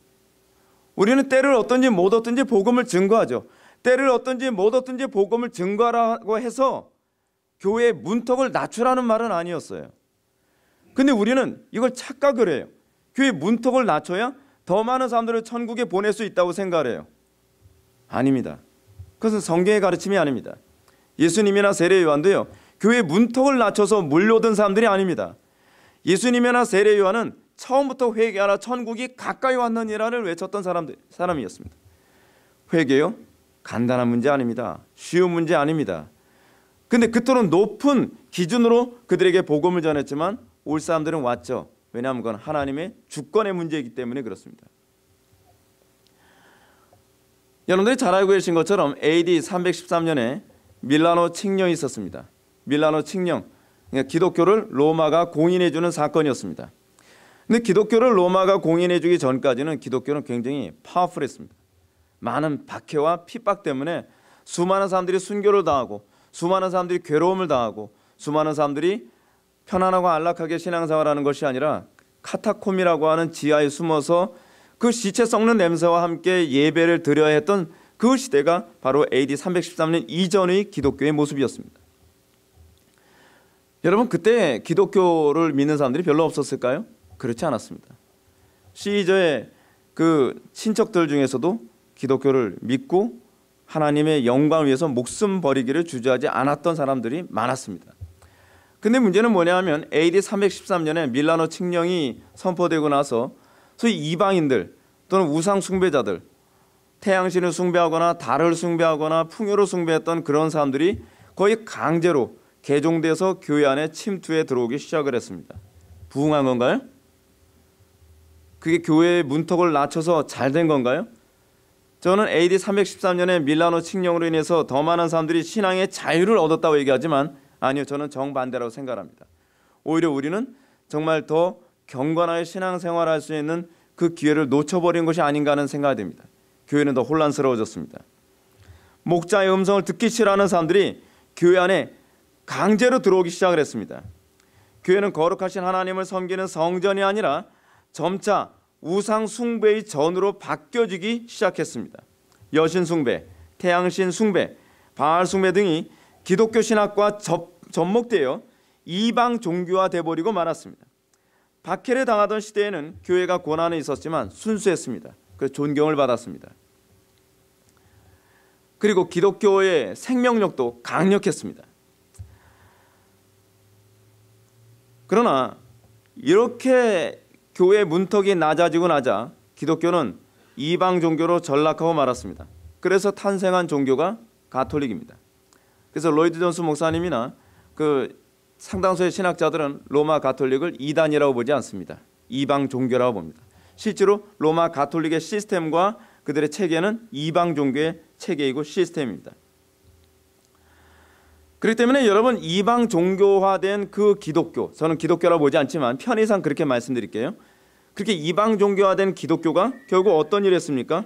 S1: 우리는 때를 얻든지 못 얻든지 복음을 증거하죠. 때를 얻든지 못 얻든지 복음을 증거하라고 해서 교회의 문턱을 낮추라는 말은 아니었어요. 근데 우리는 이걸 착각을 해요. 교회 문턱을 낮춰야 더 많은 사람들을 천국에 보낼 수 있다고 생각을 해요. 아닙니다. 그것은 성경의 가르침이 아닙니다. 예수님이나 세례 요한도요, 교회 문턱을 낮춰서 물려든 사람들이 아닙니다. 예수님이나 세례 요한은 처음부터 회개하라, 천국이 가까이 왔느니라를 외쳤던 사람이었습니다. 회개요? 간단한 문제 아닙니다. 쉬운 문제 아닙니다. 근데 그토록 높은 기준으로 그들에게 복음을 전했지만 올 사람들은 왔죠. 왜냐하면 그건 하나님의 주권의 문제이기 때문에 그렇습니다. 여러분들이 잘 알고 계신 것처럼 AD 313년에 밀라노 칙령이 있었습니다. 밀라노 칙령, 그러니까 기독교를 로마가 공인해 주는 사건이었습니다. 근데 기독교를 로마가 공인해 주기 전까지는 기독교는 굉장히 파워풀했습니다. 많은 박해와 핍박 때문에 수많은 사람들이 순교를 당하고 수많은 사람들이 괴로움을 당하고 수많은 사람들이 편안하고 안락하게 신앙생활하는 것이 아니라 카타콤이라고 하는 지하에 숨어서 그 시체 썩는 냄새와 함께 예배를 드려야 했던 그 시대가 바로 AD 313년 이전의 기독교의 모습이었습니다. 여러분, 그때 기독교를 믿는 사람들이 별로 없었을까요? 그렇지 않았습니다. 시저의 그 친척들 중에서도 기독교를 믿고 하나님의 영광을 위해서 목숨 버리기를 주저하지 않았던 사람들이 많았습니다. 근데 문제는 뭐냐 하면 AD 313년에 밀라노 칙령이 선포되고 나서 소위 이방인들 또는 우상 숭배자들, 태양신을 숭배하거나 달을 숭배하거나 풍요를 숭배했던 그런 사람들이 거의 강제로 개종돼서 교회 안에 침투해 들어오기 시작을 했습니다. 부흥한 건가요? 그게 교회의 문턱을 낮춰서 잘 된 건가요? 저는 AD 313년에 밀라노 칙령으로 인해서 더 많은 사람들이 신앙의 자유를 얻었다고 얘기하지만 아니요, 저는 정반대라고 생각합니다. 오히려 우리는 정말 더 경건하게 신앙생활할 수 있는 그 기회를 놓쳐버린 것이 아닌가 하는 생각이 듭니다. 교회는 더 혼란스러워졌습니다. 목자의 음성을 듣기 싫어하는 사람들이 교회 안에 강제로 들어오기 시작을 했습니다. 교회는 거룩하신 하나님을 섬기는 성전이 아니라 점차 우상 숭배의 전으로 바뀌어지기 시작했습니다. 여신 숭배, 태양신 숭배, 바알 숭배 등이 기독교 신학과 접목되어 이방 종교화 돼버리고 말았습니다. 박해를 당하던 시대에는 교회가 고난에 있었지만 순수했습니다. 그래서 존경을 받았습니다. 그리고 기독교의 생명력도 강력했습니다. 그러나 이렇게 교회 문턱이 낮아지고 나자 기독교는 이방 종교로 전락하고 말았습니다. 그래서 탄생한 종교가 가톨릭입니다. 그래서 로이드 존스 목사님이나 그 상당수의 신학자들은 로마 가톨릭을 이단이라고 보지 않습니다. 이방 종교라고 봅니다. 실제로 로마 가톨릭의 시스템과 그들의 체계는 이방 종교의 체계이고 시스템입니다. 그렇기 때문에 여러분, 이방 종교화된 그 기독교, 저는 기독교라고 보지 않지만 편의상 그렇게 말씀드릴게요. 그렇게 이방 종교화된 기독교가 결국 어떤 일을 했습니까?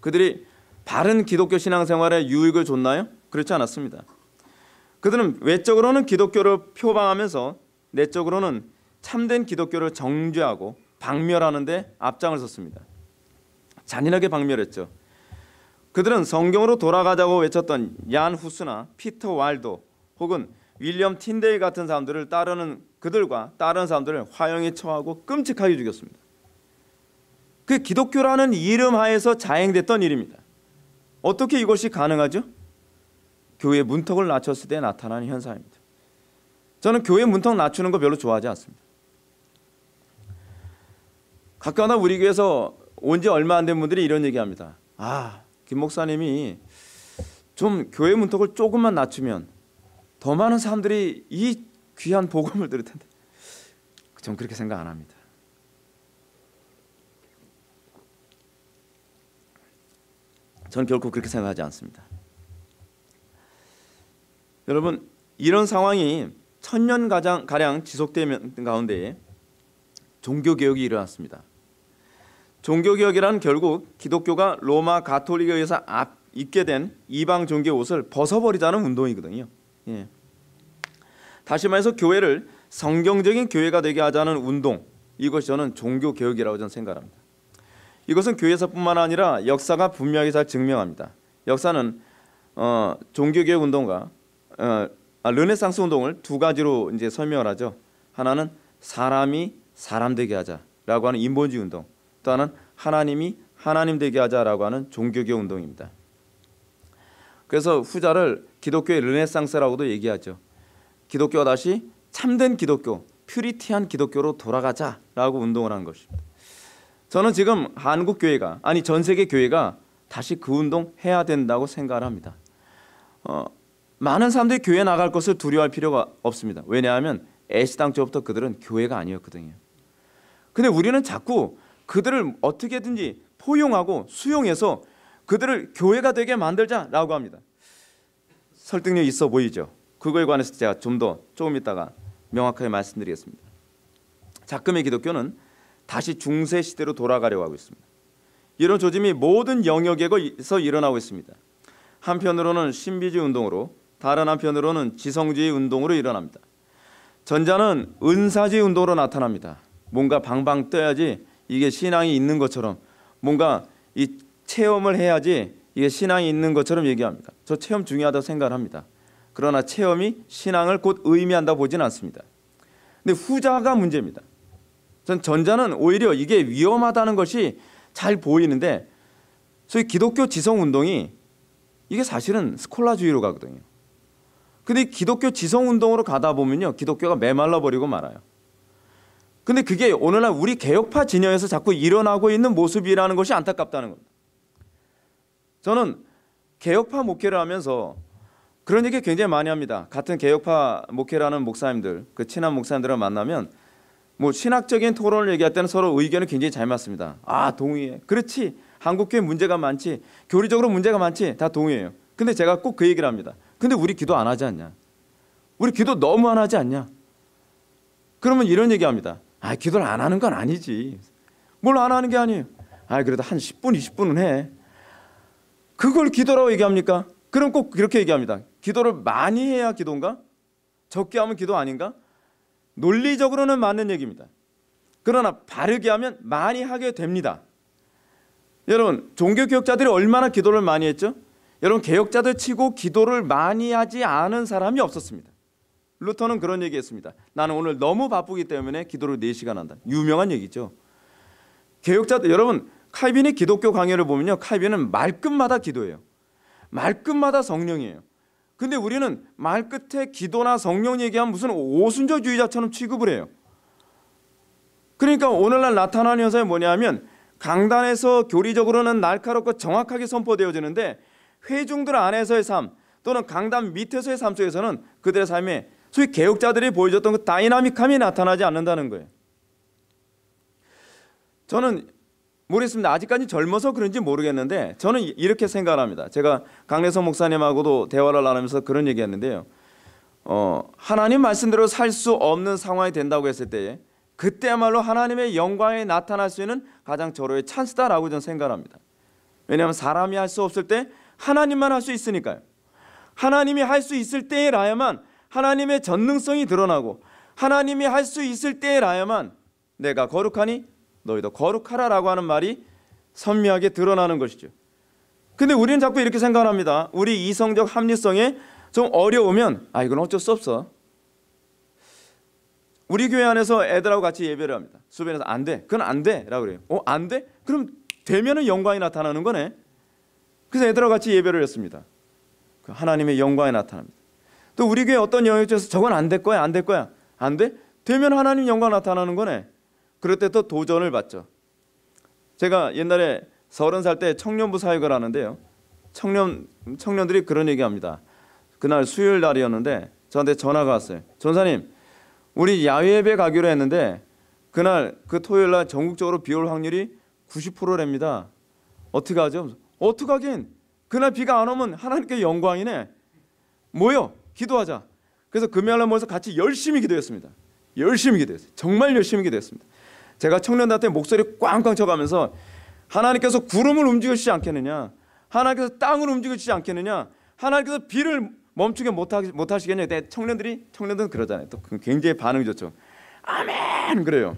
S1: 그들이 바른 기독교 신앙생활에 유익을 줬나요? 그렇지 않았습니다. 그들은 외적으로는 기독교를 표방하면서 내적으로는 참된 기독교를 정죄하고 박멸하는 데 앞장을 섰습니다. 잔인하게 박멸했죠. 그들은 성경으로 돌아가자고 외쳤던 얀 후스나 피터 와일더 혹은 윌리엄 틴데이 같은 사람들을 따르는 그들과 다른 사람들을 화형에 처하고 끔찍하게 죽였습니다. 그 기독교라는 이름 하에서 자행됐던 일입니다. 어떻게 이것이 가능하죠? 교회의 문턱을 낮췄을 때 나타나는 현상입니다. 저는 교회 문턱 낮추는 거 별로 좋아하지 않습니다. 가끔가다 우리 교회에서 온 지 얼마 안 된 분들이 이런 얘기합니다. 김 목사님이 좀 교회 문턱을 조금만 낮추면 더 많은 사람들이 이 귀한 복음을 들을 텐데. 전 그렇게 생각 안 합니다. 저는 결코 그렇게 생각하지 않습니다. 여러분, 이런 상황이 1000년 가량 지속되는 가운데 종교개혁이 일어났습니다. 종교개혁이란 결국 기독교가 로마 가톨릭에 의해서 입게 된 이방 종교의 옷을 벗어버리자는 운동이거든요. 예. 다시 말해서 교회를 성경적인 교회가 되게 하자는 운동, 이것이 저는 종교개혁이라고 저는 생각합니다. 이것은 교회에서뿐만 아니라 역사가 분명히 잘 증명합니다. 역사는 종교개혁 운동과 르네상스 운동을 두 가지로 이제 설명을 하죠. 하나는 사람이 사람 되게 하자라고 하는 인본주의 운동, 또 하나는 하나님이 하나님 되게 하자라고 하는 종교개혁 운동입니다. 그래서 후자를 기독교의 르네상스라고도 얘기하죠. 기독교가 다시 참된 기독교, 퓨리티한 기독교로 돌아가자라고 운동을 하는 것입니다. 저는 지금 한국 교회가, 아니 전 세계 교회가 다시 그 운동 해야 된다고 생각을 합니다. 많은 사람들이 교회 나갈 것을 두려워할 필요가 없습니다. 왜냐하면 애시당초부터 그들은 교회가 아니었거든요. 근데 우리는 자꾸 그들을 어떻게든지 포용하고 수용해서 그들을 교회가 되게 만들자라고 합니다. 설득력 있어 보이죠? 그거에 관해서 제가 조금 있다가 명확하게 말씀드리겠습니다. 작금의 기독교는 다시 중세 시대로 돌아가려고 하고 있습니다. 이런 조짐이 모든 영역에서 일어나고 있습니다. 한편으로는 신비주의 운동으로, 다른 한편으로는 지성주의 운동으로 일어납니다. 전자는 은사주의 운동으로 나타납니다. 뭔가 방방 떠야지 이게 신앙이 있는 것처럼, 뭔가 이 체험을 해야지 이게 신앙이 있는 것처럼 얘기합니다. 저 체험 중요하다고 생각을 합니다. 그러나 체험이 신앙을 곧 의미한다고 보지는 않습니다. 근데 후자가 문제입니다. 전 전자는 오히려 이게 위험하다는 것이 잘 보이는데, 소위 기독교 지성운동이 이게 사실은 스콜라주의로 가거든요. 근데 기독교 지성운동으로 가다 보면요, 기독교가 메말라 버리고 말아요. 근데 그게 오늘날 우리 개혁파 진영에서 자꾸 일어나고 있는 모습이라는 것이 안타깝다는 겁니다. 저는 개혁파 목회를 하면서 그런 얘기 굉장히 많이 합니다. 같은 개혁파 목회를 하는 목사님들, 그 친한 목사님들을 만나면 뭐 신학적인 토론을 얘기할 때는 서로 의견이 굉장히 잘 맞습니다. 동의해. 그렇지. 한국교회 문제가 많지. 교리적으로 문제가 많지. 다 동의해요. 근데 제가 꼭 그 얘기를 합니다. 근데 우리 기도 안 하지 않냐? 우리 기도 너무 안 하지 않냐? 그러면 이런 얘기합니다. 기도를 안 하는 건 아니지. 뭘 안 하는 게 아니에요. 그래도 한 10분, 20분은 해. 그걸 기도라고 얘기합니까? 그럼 꼭 그렇게 얘기합니다. 기도를 많이 해야 기도인가? 적게 하면 기도 아닌가? 논리적으로는 맞는 얘기입니다. 그러나 바르게 하면 많이 하게 됩니다. 여러분, 종교개혁자들이 얼마나 기도를 많이 했죠? 여러분, 개혁자들 치고 기도를 많이 하지 않은 사람이 없었습니다. 루터는 그런 얘기했습니다. 나는 오늘 너무 바쁘기 때문에 기도를 4시간 한다. 유명한 얘기죠. 개혁자들, 여러분 칼빈의 기독교 강해를 보면요, 칼빈은 말끝마다 기도해요. 말끝마다 성령이에요. 근데 우리는 말끝에 기도나 성령 얘기하면 무슨 오순절주의자처럼 취급을 해요. 그러니까 오늘날 나타나는 현상이 뭐냐면 강단에서 교리적으로는 날카롭고 정확하게 선포되어지는데 회중들 안에서의 삶 또는 강단 밑에서의 삶 속에서는 그들의 삶에 소위 개혁자들이 보여줬던 그 다이나믹함이 나타나지 않는다는 거예요. 저는 모르겠습니다. 아직까지 젊어서 그런지 모르겠는데 저는 이렇게 생각합니다. 제가 강래성 목사님하고도 대화를 나누면서 그런 얘기했는데요. 하나님 말씀대로 살 수 없는 상황이 된다고 했을 때에 그때야말로 하나님의 영광이 나타날 수 있는 가장 절호의 찬스다라고 저는 생각합니다. 왜냐하면 사람이 할 수 없을 때 하나님만 할 수 있으니까요. 하나님이 할 수 있을 때라야만 하나님의 전능성이 드러나고 하나님이 할 수 있을 때라야만 내가 거룩하니 너희도 거룩하라라고 하는 말이 선명하게 드러나는 것이죠. 근데 우리는 자꾸 이렇게 생각합니다. 우리 이성적 합리성에 좀 어려우면 이건 어쩔 수 없어. 우리 교회 안에서 애들하고 같이 예배를 합니다. 수변에서 안 돼. 그건 안 돼. 라고 그래요. 안 돼? 그럼 되면은 영광이 나타나는 거네. 그래서 애들하고 같이 예배를 했습니다. 하나님의 영광이 나타납니다. 또 우리 교회 어떤 영역에서 저건 안 될 거야. 안 될 거야. 안 돼? 되면 하나님 영광 나타나는 거네. 그럴 때 또 도전을 받죠. 제가 옛날에 30살 때 청년부 사역을 하는데요. 청년들이 그런 얘기합니다. 그날 수요일 날이었는데 저한테 전화가 왔어요. 전사님, 우리 야외 예배 가기로 했는데 그날 그 토요일 날 전국적으로 비 올 확률이 90%랍니다. 어떻게 하죠? 어떻게 하긴? 그날 비가 안 오면 하나님께 영광이네. 모여 기도하자. 그래서 금요일 날 모여서 같이 열심히 기도했습니다. 열심히 기도했어요. 정말 열심히 기도했습니다. 제가 청년들한테 목소리 꽝꽝 쳐가면서 하나님께서 구름을 움직이시지 않겠느냐, 하나님께서 땅을 움직이시지 않겠느냐, 하나님께서 비를 멈추게 못하시겠냐. 청년들은 그러잖아요. 또 굉장히 반응이 좋죠. 아멘 그래요.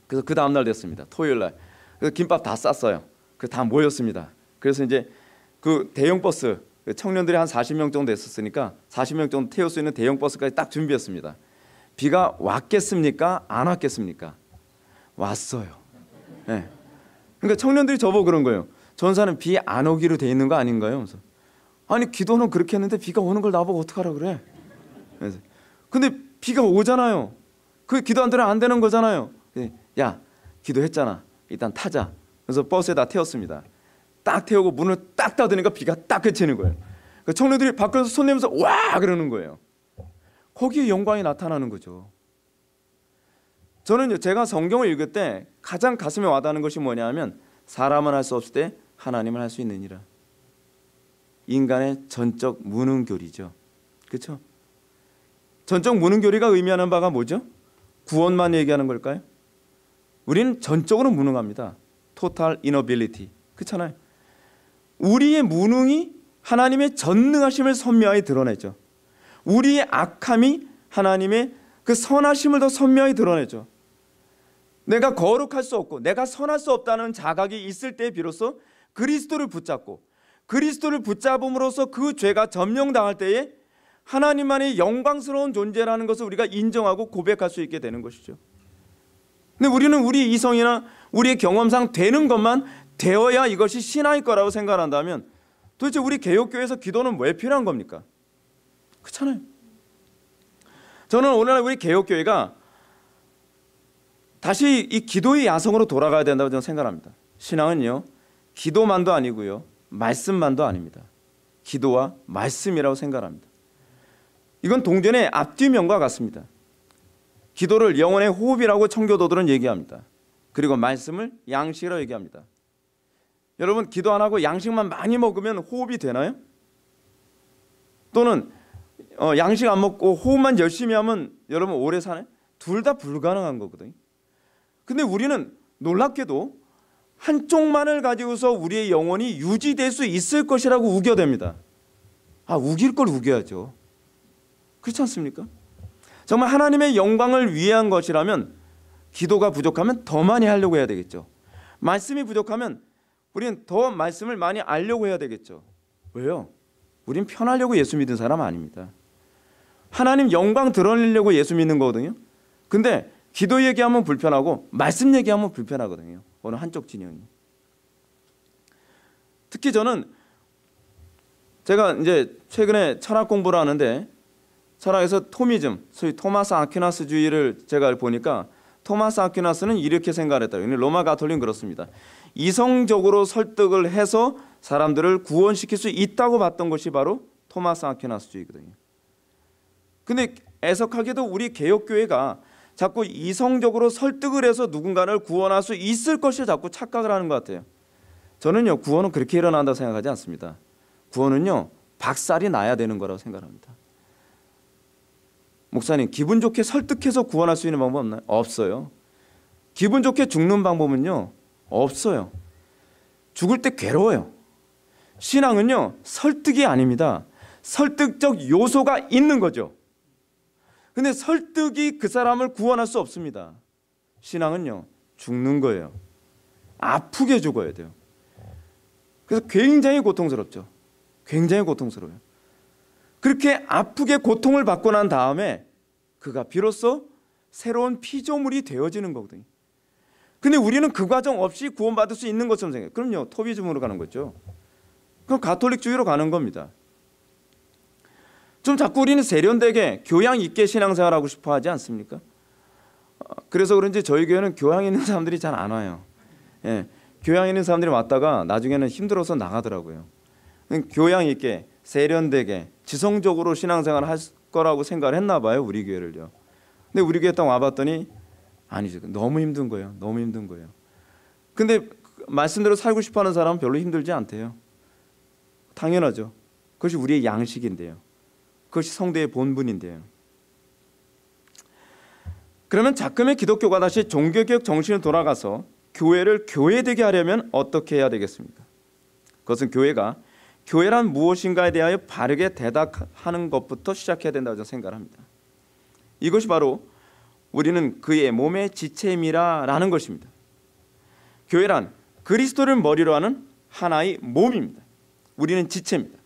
S1: 그래서 그 다음날 됐습니다. 토요일 날. 그래서 김밥 다 쌌어요. 그래서 다 모였습니다. 그래서 이제 그 대형 버스, 청년들이 한 40명 정도 됐었으니까 40명 정도 태울 수 있는 대형 버스까지 딱 준비했습니다. 비가 왔겠습니까? 안 왔겠습니까? 왔어요. 네. 그러니까 청년들이 저보고 그런 거예요. 전사는 비 안 오기로 돼 있는 거 아닌가요? 그래서 아니 기도는 그렇게 했는데 비가 오는 걸 나보고 어떡하라 그래? 그래서 근데 비가 오잖아요. 그 기도 안 되면 안 되는 거잖아요. 야 기도했잖아. 일단 타자. 그래서 버스에다 태웠습니다. 딱 태우고 문을 딱 닫으니까 비가 딱 그치는 거예요. 그러니까 청년들이 밖에서 손 내면서 와 그러는 거예요. 거기에 영광이 나타나는 거죠. 저는 제가 성경을 읽을 때 가장 가슴에 와닿는 것이 뭐냐면 사람은 할 수 없을 때 하나님은 할 수 있느니라. 인간의 전적 무능교리죠. 그렇죠? 전적 무능교리가 의미하는 바가 뭐죠? 구원만 얘기하는 걸까요? 우리는 전적으로 무능합니다. Total inability. 그렇잖아요. 우리의 무능이 하나님의 전능하심을 선명하게 드러내죠. 우리의 악함이 하나님의 그 선하심을 더 선명히 드러내죠. 내가 거룩할 수 없고 내가 선할 수 없다는 자각이 있을 때 비로소 그리스도를 붙잡고 그리스도를 붙잡음으로써 그 죄가 점령당할 때에 하나님만의 영광스러운 존재라는 것을 우리가 인정하고 고백할 수 있게 되는 것이죠. 근데 우리는 우리 이성이나 우리의 경험상 되는 것만 되어야 이것이 신앙일 거라고 생각한다면 도대체 우리 개혁교회에서 기도는 왜 필요한 겁니까? 그렇잖아요. 저는 오늘날 우리 개혁교회가 다시 이 기도의 야성으로 돌아가야 된다고 저는 생각합니다. 신앙은요, 기도만도 아니고요, 말씀만도 아닙니다. 기도와 말씀이라고 생각합니다. 이건 동전의 앞뒤면과 같습니다. 기도를 영혼의 호흡이라고 청교도들은 얘기합니다. 그리고 말씀을 양식이라고 얘기합니다. 여러분, 기도 안 하고 양식만 많이 먹으면 호흡이 되나요? 또는 양식 안 먹고 호흡만 열심히 하면 여러분 오래 사나요? 둘 다 불가능한 거거든요. 근데 우리는 놀랍게도 한쪽만을 가지고서 우리의 영혼이 유지될 수 있을 것이라고 우겨댑니다. 우길 걸 우겨야죠. 그렇지 않습니까? 정말 하나님의 영광을 위한 것이라면 기도가 부족하면 더 많이 하려고 해야 되겠죠. 말씀이 부족하면 우리는 더 말씀을 많이 알려고 해야 되겠죠. 왜요? 우린 편하려고 예수 믿은 사람 아닙니다. 하나님 영광 드러내려고 예수 믿는 거거든요. 근데 기도 얘기하면 불편하고 말씀 얘기하면 불편하거든요. 어느 한쪽 진영이. 특히 저는 제가 이제 최근에 철학 공부를 하는데 철학에서 토미즘, 소위 토마스 아퀴나스주의를 제가 보니까 토마스 아퀴나스는 이렇게 생각했다. 로마 가톨릭은 그렇습니다. 이성적으로 설득을 해서 사람들을 구원시킬 수 있다고 봤던 것이 바로 토마스 아퀴나스주의거든요. 근데 애석하게도 우리 개혁교회가 자꾸 이성적으로 설득을 해서 누군가를 구원할 수 있을 것을 자꾸 착각을 하는 것 같아요. 저는요, 구원은 그렇게 일어난다고 생각하지 않습니다. 구원은요, 박살이 나야 되는 거라고 생각합니다. 목사님, 기분 좋게 설득해서 구원할 수 있는 방법 없나요? 없어요. 기분 좋게 죽는 방법은요, 없어요. 죽을 때 괴로워요. 신앙은요, 설득이 아닙니다. 설득적 요소가 있는 거죠. 근데 설득이 그 사람을 구원할 수 없습니다. 신앙은요, 죽는 거예요. 아프게 죽어야 돼요. 그래서 굉장히 고통스럽죠. 굉장히 고통스러워요. 그렇게 아프게 고통을 받고 난 다음에 그가 비로소 새로운 피조물이 되어지는 거거든요. 근데 우리는 그 과정 없이 구원받을 수 있는 것처럼 생각해요. 그럼요, 토비즘으로 가는 거죠. 그럼 가톨릭주의로 가는 겁니다. 좀 자꾸 우리는 세련되게 교양 있게 신앙생활하고 싶어 하지 않습니까? 그래서 그런지 저희 교회는 교양 있는 사람들이 잘 안 와요. 예, 교양 있는 사람들이 왔다가 나중에는 힘들어서 나가더라고요. 교양 있게 세련되게 지성적으로 신앙생활을 할 거라고 생각을 했나 봐요, 우리 교회를요. 근데 우리 교회 딱 와봤더니 아니죠. 너무 힘든 거예요. 너무 힘든 거예요. 근데 말씀대로 살고 싶어하는 사람은 별로 힘들지 않대요. 당연하죠. 그것이 우리의 양식인데요. 그것이 성도의 본분인데요. 그러면 작금의 기독교가 다시 종교개혁 정신으로 돌아가서 교회를 교회되게 하려면 어떻게 해야 되겠습니까? 그것은 교회가 교회란 무엇인가에 대하여 바르게 대답하는 것부터 시작해야 된다고 저는 생각을 합니다. 이것이 바로 우리는 그의 몸의 지체임이라는 것입니다. 교회란 그리스도를 머리로 하는 하나의 몸입니다. 우리는 지체입니다.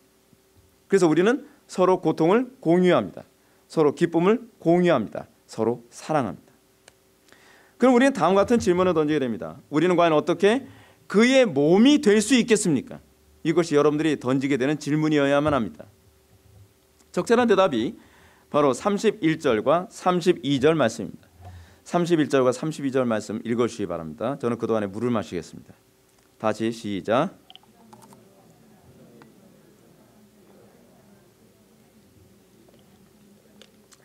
S1: 그래서 우리는 서로 고통을 공유합니다. 서로 기쁨을 공유합니다. 서로 사랑합니다. 그럼 우리는 다음 같은 질문을 던지게 됩니다. 우리는 과연 어떻게 그의 몸이 될 수 있겠습니까? 이것이 여러분들이 던지게 되는 질문이어야만 합니다. 적절한 대답이 바로 31절과 32절 말씀입니다. 31절과 32절 말씀 읽어주시기 바랍니다. 저는 그동안에 물을 마시겠습니다. 다시 시작.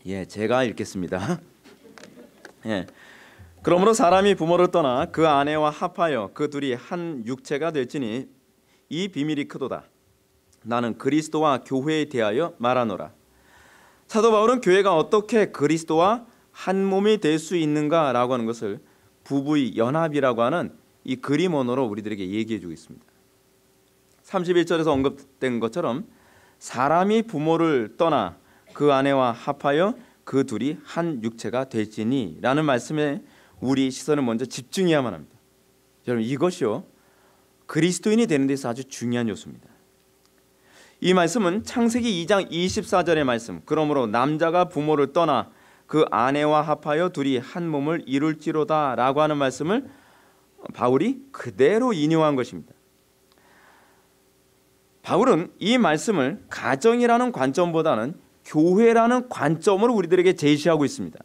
S1: 예, 제가 읽겠습니다. 예. 그러므로 사람이 부모를 떠나 그 아내와 합하여 그 둘이 한 육체가 될지니 이 비밀이 크도다. 나는 그리스도와 교회에 대하여 말하노라. 사도 바울은 교회가 어떻게 그리스도와 한 몸이 될 수 있는가라고 하는 것을 부부의 연합이라고 하는 이 그림 언어로 우리들에게 얘기해 주고 있습니다. 31절에서 언급된 것처럼 사람이 부모를 떠나 그 아내와 합하여 그 둘이 한 육체가 될지니 라는 말씀에 우리 시선을 먼저 집중해야만 합니다. 여러분, 이것이요 그리스도인이 되는 데서 아주 중요한 요소입니다. 이 말씀은 창세기 2장 24절의 말씀, 그러므로 남자가 부모를 떠나 그 아내와 합하여 둘이 한 몸을 이룰지로다 라고 하는 말씀을 바울이 그대로 인용한 것입니다. 바울은 이 말씀을 가정이라는 관점보다는 교회라는 관점으로 우리들에게 제시하고 있습니다.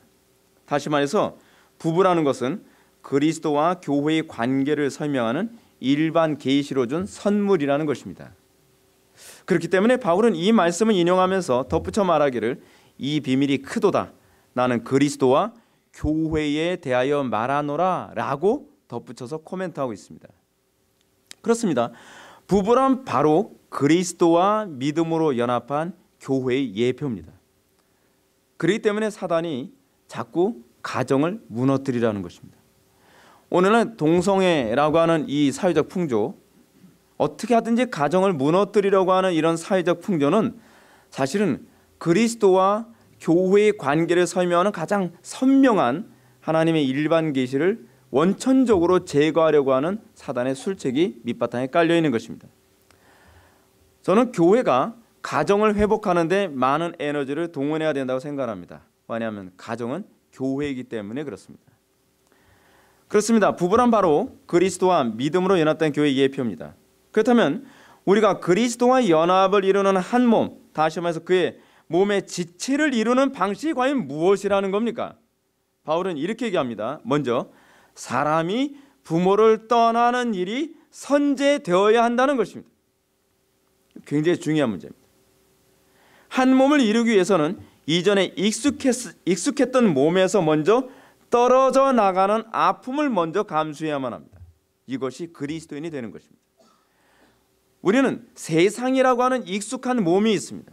S1: 다시 말해서 부부라는 것은 그리스도와 교회의 관계를 설명하는 일반 계시로 준 선물이라는 것입니다. 그렇기 때문에 바울은 이 말씀을 인용하면서 덧붙여 말하기를 이 비밀이 크도다. 나는 그리스도와 교회에 대하여 말하노라 라고 덧붙여서 코멘트하고 있습니다. 그렇습니다. 부부란 바로 그리스도와 믿음으로 연합한 교회의 예표입니다. 그렇기 때문에 사단이 자꾸 가정을 무너뜨리라는 것입니다. 오늘은 동성애라고 하는 이 사회적 풍조, 어떻게 하든지 가정을 무너뜨리려고 하는 이런 사회적 풍조는 사실은 그리스도와 교회의 관계를 설명하는 가장 선명한 하나님의 일반 계시를 원천적으로 제거하려고 하는 사단의 술책이 밑바탕에 깔려 있는 것입니다. 저는 교회가 가정을 회복하는 데 많은 에너지를 동원해야 된다고 생각합니다. 왜냐하면 가정은 교회이기 때문에 그렇습니다. 그렇습니다. 부부란 바로 그리스도와 믿음으로 연합된 교회의 예표입니다. 그렇다면 우리가 그리스도와 연합을 이루는 한 몸, 다시 말해서 그의 몸의 지체를 이루는 방식이 과연 무엇이라는 겁니까? 바울은 이렇게 얘기합니다. 먼저 사람이 부모를 떠나는 일이 선제되어야 한다는 것입니다. 굉장히 중요한 문제입니다. 한 몸을 이루기 위해서는 이전에 익숙했던 몸에서 먼저 떨어져 나가는 아픔을 먼저 감수해야만 합니다. 이것이 그리스도인이 되는 것입니다. 우리는 세상이라고 하는 익숙한 몸이 있습니다.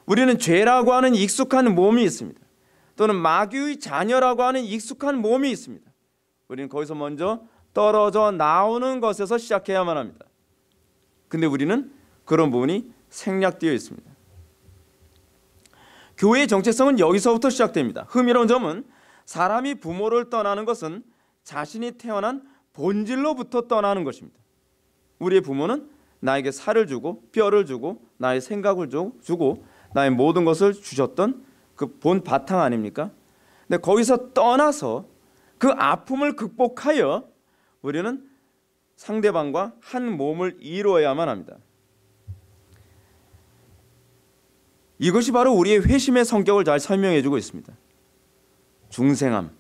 S1: 우리는 죄라고 하는 익숙한 몸이 있습니다. 또는 마귀의 자녀라고 하는 익숙한 몸이 있습니다. 우리는 거기서 먼저 떨어져 나오는 것에서 시작해야만 합니다. 근데 우리는 그런 부분이 생략되어 있습니다. 교회의 정체성은 여기서부터 시작됩니다. 흥미로운 점은 사람이 부모를 떠나는 것은 자신이 태어난 본질로부터 떠나는 것입니다. 우리의 부모는 나에게 살을 주고 뼈를 주고 나의 생각을 주고 나의 모든 것을 주셨던 그 본 바탕 아닙니까? 근데 거기서 떠나서 그 아픔을 극복하여 우리는 상대방과 한 몸을 이루어야만 합니다. 이것이 바로 우리의 회심의 성격을 잘 설명해 주고 있습니다. 중생함,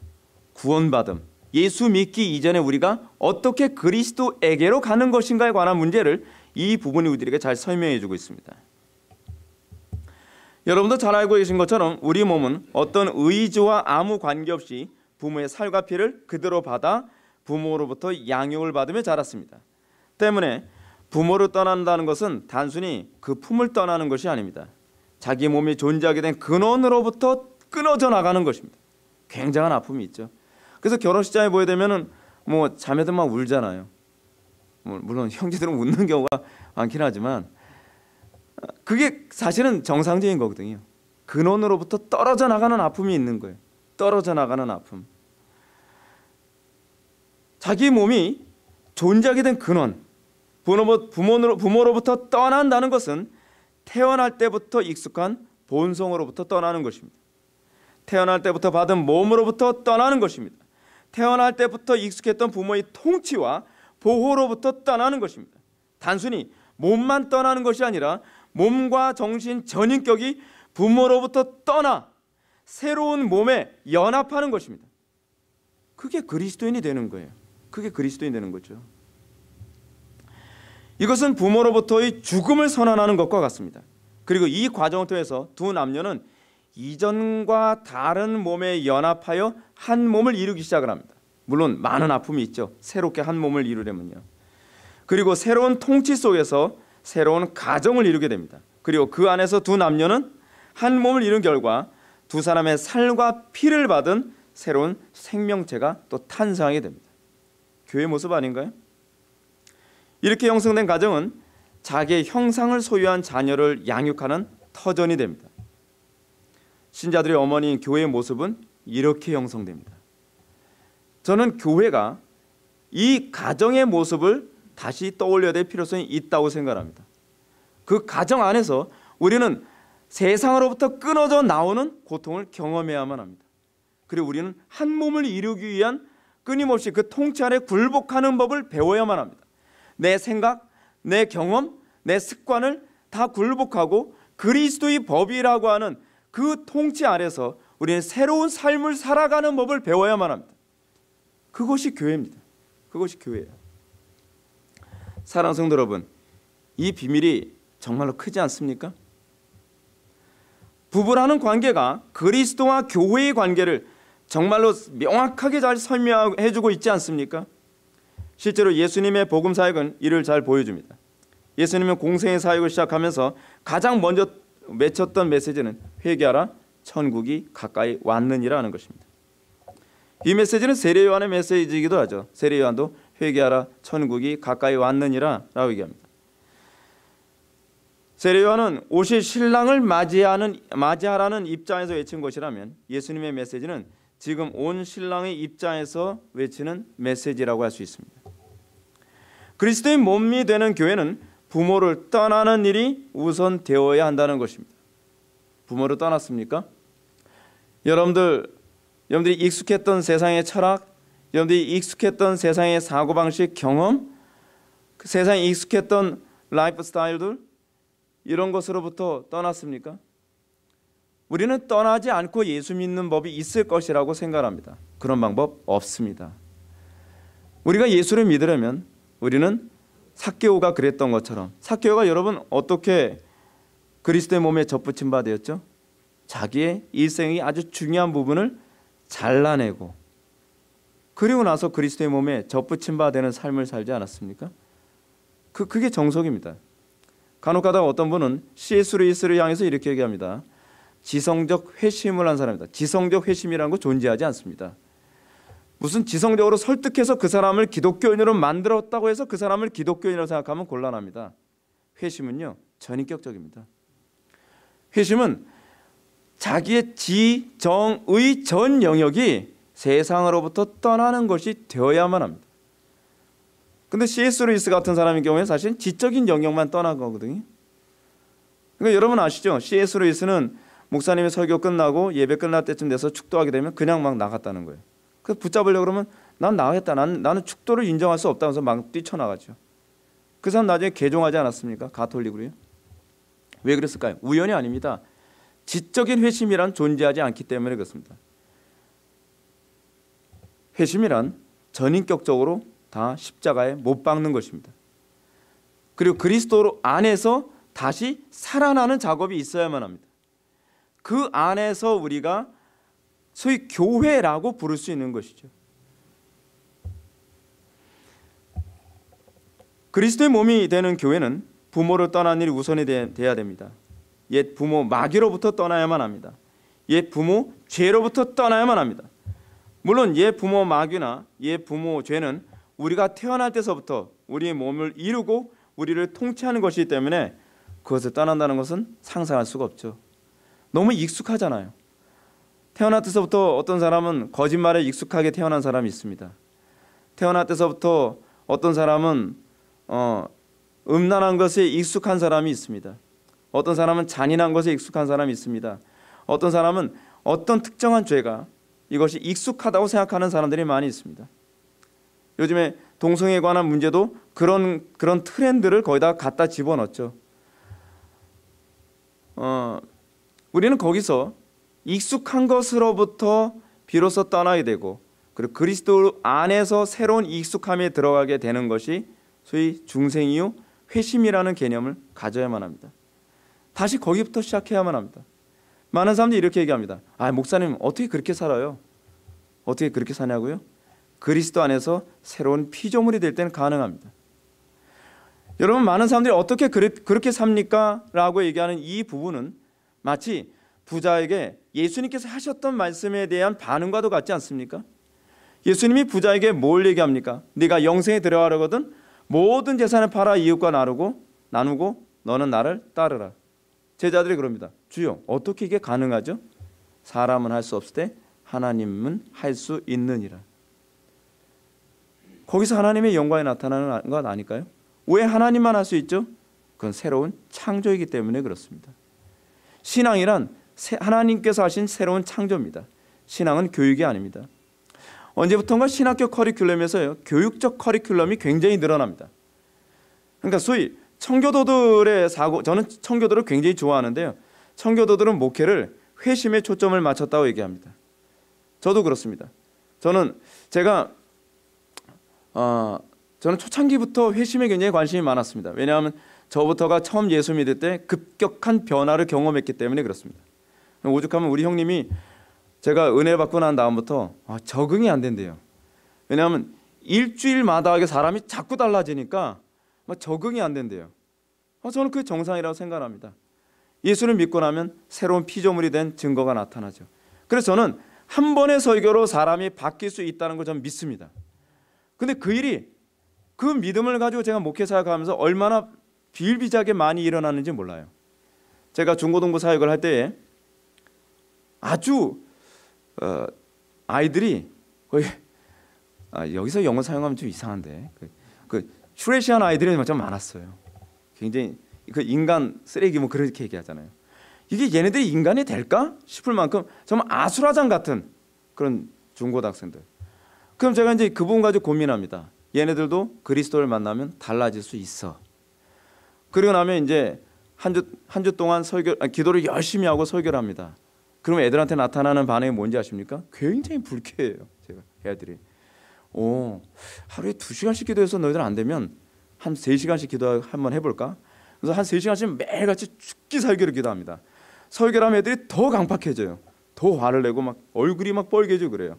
S1: 구원받음, 예수 믿기 이전에 우리가 어떻게 그리스도에게로 가는 것인가에 관한 문제를 이 부분이 우리에게 잘 설명해 주고 있습니다. 여러분도 잘 알고 계신 것처럼 우리 몸은 어떤 의지와 아무 관계없이 부모의 살과 피를 그대로 받아 부모로부터 양육을 받으며 자랐습니다. 때문에 부모를 떠난다는 것은 단순히 그 품을 떠나는 것이 아닙니다. 자기 몸이 존재하게 된 근원으로부터 끊어져 나가는 것입니다. 굉장한 아픔이 있죠. 그래서 결혼식장에 보게 되면은 뭐 자매들 막 울잖아요. 물론 형제들은 웃는 경우가 많긴 하지만 그게 사실은 정상적인 거거든요. 근원으로부터 떨어져 나가는 아픔이 있는 거예요. 떨어져 나가는 아픔. 자기 몸이 존재하게 된 근원, 부모로부터 떠난다는 것은 태어날 때부터 익숙한 본성으로부터 떠나는 것입니다. 태어날 때부터 받은 몸으로부터 떠나는 것입니다. 태어날 때부터 익숙했던 부모의 통치와 보호로부터 떠나는 것입니다. 단순히 몸만 떠나는 것이 아니라 몸과 정신 전인격이 부모로부터 떠나 새로운 몸에 연합하는 것입니다. 그게 그리스도인이 되는 거예요. 그게 그리스도인이 되는 거죠. 이것은 부모로부터의 죽음을 선언하는 것과 같습니다. 그리고 이 과정을 통해서 두 남녀는 이전과 다른 몸에 연합하여 한 몸을 이루기 시작을 합니다. 물론 많은 아픔이 있죠. 새롭게 한 몸을 이루려면요. 그리고 새로운 통치 속에서 새로운 가정을 이루게 됩니다. 그리고 그 안에서 두 남녀는 한 몸을 이룬 결과 두 사람의 살과 피를 받은 새로운 생명체가 또 탄생하게 됩니다. 교회 모습 아닌가요? 이렇게 형성된 가정은 자기의 형상을 소유한 자녀를 양육하는 터전이 됩니다. 신자들의 어머니인 교회의 모습은 이렇게 형성됩니다. 저는 교회가 이 가정의 모습을 다시 떠올려야 될 필요성이 있다고 생각합니다. 그 가정 안에서 우리는 세상으로부터 끊어져 나오는 고통을 경험해야만 합니다. 그리고 우리는 한 몸을 이루기 위한 끊임없이 그 통치 아래 굴복하는 법을 배워야만 합니다. 내 생각, 내 경험, 내 습관을 다 굴복하고 그리스도의 법이라고 하는 그 통치 아래서 우리는 새로운 삶을 살아가는 법을 배워야만 합니다. 그것이 교회입니다. 그것이 교회예요. 사랑하는 성도 여러분, 이 비밀이 정말로 크지 않습니까? 부부라는 관계가 그리스도와 교회의 관계를 정말로 명확하게 잘 설명해주고 있지 않습니까? 실제로 예수님의 복음 사역은 이를 잘 보여줍니다. 예수님은 공생의 사역을 시작하면서 가장 먼저 외쳤던 메시지는 회개하라, 천국이 가까이 왔느니라 는 것입니다. 이 메시지는 세례 요한의 메시지이기도 하죠. 세례 요한도 회개하라, 천국이 가까이 왔느니라 라고 얘기합니다. 세례 요한은 오실 신랑을 맞이하라는 입장에서 외친 것이라면 예수님의 메시지는 지금 온 신랑의 입장에서 외치는 메시지라고 할 수 있습니다. 그리스도의 몸이 되는 교회는 부모를 떠나는 일이 우선 되어야 한다는 것입니다. 부모를 떠났습니까? 여러분들이 익숙했던 세상의 철학, 여러분들이 익숙했던 세상의 사고방식, 경험, 그 세상에 익숙했던 라이프 스타일들, 이런 것으로부터 떠났습니까? 우리는 떠나지 않고 예수 믿는 법이 있을 것이라고 생각합니다. 그런 방법 없습니다. 우리가 예수를 믿으려면 우리는 삭개오가 그랬던 것처럼, 삭개오가 여러분 어떻게 그리스도의 몸에 접붙임 바 되었죠? 자기의 일생의 아주 중요한 부분을 잘라내고 그리고 나서 그리스도의 몸에 접붙임 바 되는 삶을 살지 않았습니까? 그게 정석입니다. 간혹가다 어떤 분은 C.S. 루이스를 향해서 이렇게 얘기합니다. 지성적 회심을 한 사람이다. 지성적 회심이라는 거 존재하지 않습니다. 무슨 지성적으로 설득해서 그 사람을 기독교인으로 만들었다고 해서 그 사람을 기독교인이라고 생각하면 곤란합니다. 회심은요, 전인격적입니다. 회심은 자기의 지정의 전 영역이 세상으로부터 떠나는 것이 되어야만 합니다. 근데 C.S. 루이스 같은 사람의 경우에 사실 지적인 영역만 떠난 거거든요. 그러니까 여러분 아시죠? C.S. 루이스는 목사님의 설교 끝나고 예배 끝날 때쯤 돼서 축도하게 되면 그냥 막 나갔다는 거예요. 그래서 붙잡으려고 그러면 난 나가겠다. 나는 축도를 인정할 수 없다면서 막 뛰쳐나가죠. 그 사람 나중에 개종하지 않았습니까? 가톨릭으로요. 왜 그랬을까요? 우연이 아닙니다. 지적인 회심이란 존재하지 않기 때문에 그렇습니다. 회심이란 전인격적으로 다 십자가에 못 박는 것입니다. 그리고 그리스도 안에서 다시 살아나는 작업이 있어야만 합니다. 그 안에서 우리가 소위 교회라고 부를 수 있는 것이죠. 그리스도의 몸이 되는 교회는 부모를 떠난 일이 우선이 돼야 됩니다. 옛 부모 마귀로부터 떠나야만 합니다. 옛 부모 죄로부터 떠나야만 합니다. 물론 옛 부모 마귀나 옛 부모 죄는 우리가 태어날 때서부터 우리의 몸을 이루고 우리를 통치하는 것이기 때문에 그것을 떠난다는 것은 상상할 수가 없죠. 너무 익숙하잖아요. 태어날 때서부터 어떤 사람은 거짓말에 익숙하게 태어난 사람이 있습니다. 태어날 때서부터 어떤 사람은 음란한 것에 익숙한 사람이 있습니다. 어떤 사람은 잔인한 것에 익숙한 사람이 있습니다. 어떤 사람은 어떤 특정한 죄가 이것이 익숙하다고 생각하는 사람들이 많이 있습니다. 요즘에 동성애에 관한 문제도 그런 트렌드를 거기다 갖다 집어넣었죠. 우리는 거기서 익숙한 것으로부터 비로소 떠나게 되고 그리고 그리스도 안에서 새로운 익숙함에 들어가게 되는 것이 소위 중생 이후 회심이라는 개념을 가져야만 합니다. 다시 거기부터 시작해야만 합니다. 많은 사람들이 이렇게 얘기합니다. 목사님 어떻게 그렇게 살아요? 어떻게 그렇게 사냐고요? 그리스도 안에서 새로운 피조물이 될 때는 가능합니다. 여러분 많은 사람들이 어떻게 그렇게 삽니까? 라고 얘기하는 이 부분은 마치 부자에게 예수님께서 하셨던 말씀에 대한 반응과도 같지 않습니까? 예수님이 부자에게 뭘 얘기합니까? 네가 영생에 들어가려거든 모든 재산을 팔아 이웃과 나누고 너는 나를 따르라. 제자들이 그럽니다. 주여 어떻게 이게 가능하죠? 사람은 할 수 없을 때 하나님은 할 수 있느니라. 거기서 하나님의 영광이 나타나는 것 아닐까요? 왜 하나님만 할 수 있죠? 그건 새로운 창조이기 때문에 그렇습니다. 신앙이란 하나님께서 하신 새로운 창조입니다. 신앙은 교육이 아닙니다. 언제부턴가 신학교 커리큘럼에서요, 교육적 커리큘럼이 굉장히 늘어납니다. 그러니까 소위 청교도들의 사고, 저는 청교도를 굉장히 좋아하는데요. 청교도들은 목회를 회심에 초점을 맞췄다고 얘기합니다. 저도 그렇습니다. 저는 초창기부터 회심에 굉장히 관심이 많았습니다. 왜냐하면 저부터가 처음 예수 믿을 때 급격한 변화를 경험했기 때문에 그렇습니다. 오죽하면 우리 형님이 제가 은혜 받고 난 다음부터 적응이 안 된대요. 왜냐하면 일주일마다 사람이 자꾸 달라지니까 적응이 안 된대요. 저는 그게 정상이라고 생각합니다. 예수를 믿고 나면 새로운 피조물이 된 증거가 나타나죠. 그래서 저는 한 번의 설교로 사람이 바뀔 수 있다는 걸 저는 믿습니다. 근데 그 일이 그 믿음을 가지고 제가 목회 사역하면서 얼마나 비일비재하게 많이 일어나는지 몰라요. 제가 중고등부 사역을 할 때에 아주 아이들이 거의 여기서 영어 사용하면 좀 이상한데 그 슈레시안 아이들이 좀 많았어요. 굉장히 그 인간 쓰레기 뭐 그렇게 얘기하잖아요. 이게 얘네들이 인간이 될까 싶을 만큼 정말 아수라장 같은 그런 중고등학생들. 그럼 제가 이제 그 부분 가지고 고민합니다. 얘네들도 그리스도를 만나면 달라질 수 있어. 그리고 나면 이제 한 주 동안 기도를 열심히 하고 설교를 합니다. 그러면 애들한테 나타나는 반응이 뭔지 아십니까? 굉장히 불쾌해요. 제가 애들이 하루에 2시간씩 기도해서 너희들 안 되면 한 3시간씩 기도 한번 해볼까? 그래서 한 3시간씩 매일같이 죽기 살기로 기도합니다. 설교를 하면 애들이 더 강팍해져요. 더 화를 내고 막 얼굴이 막 빨개지고 그래요.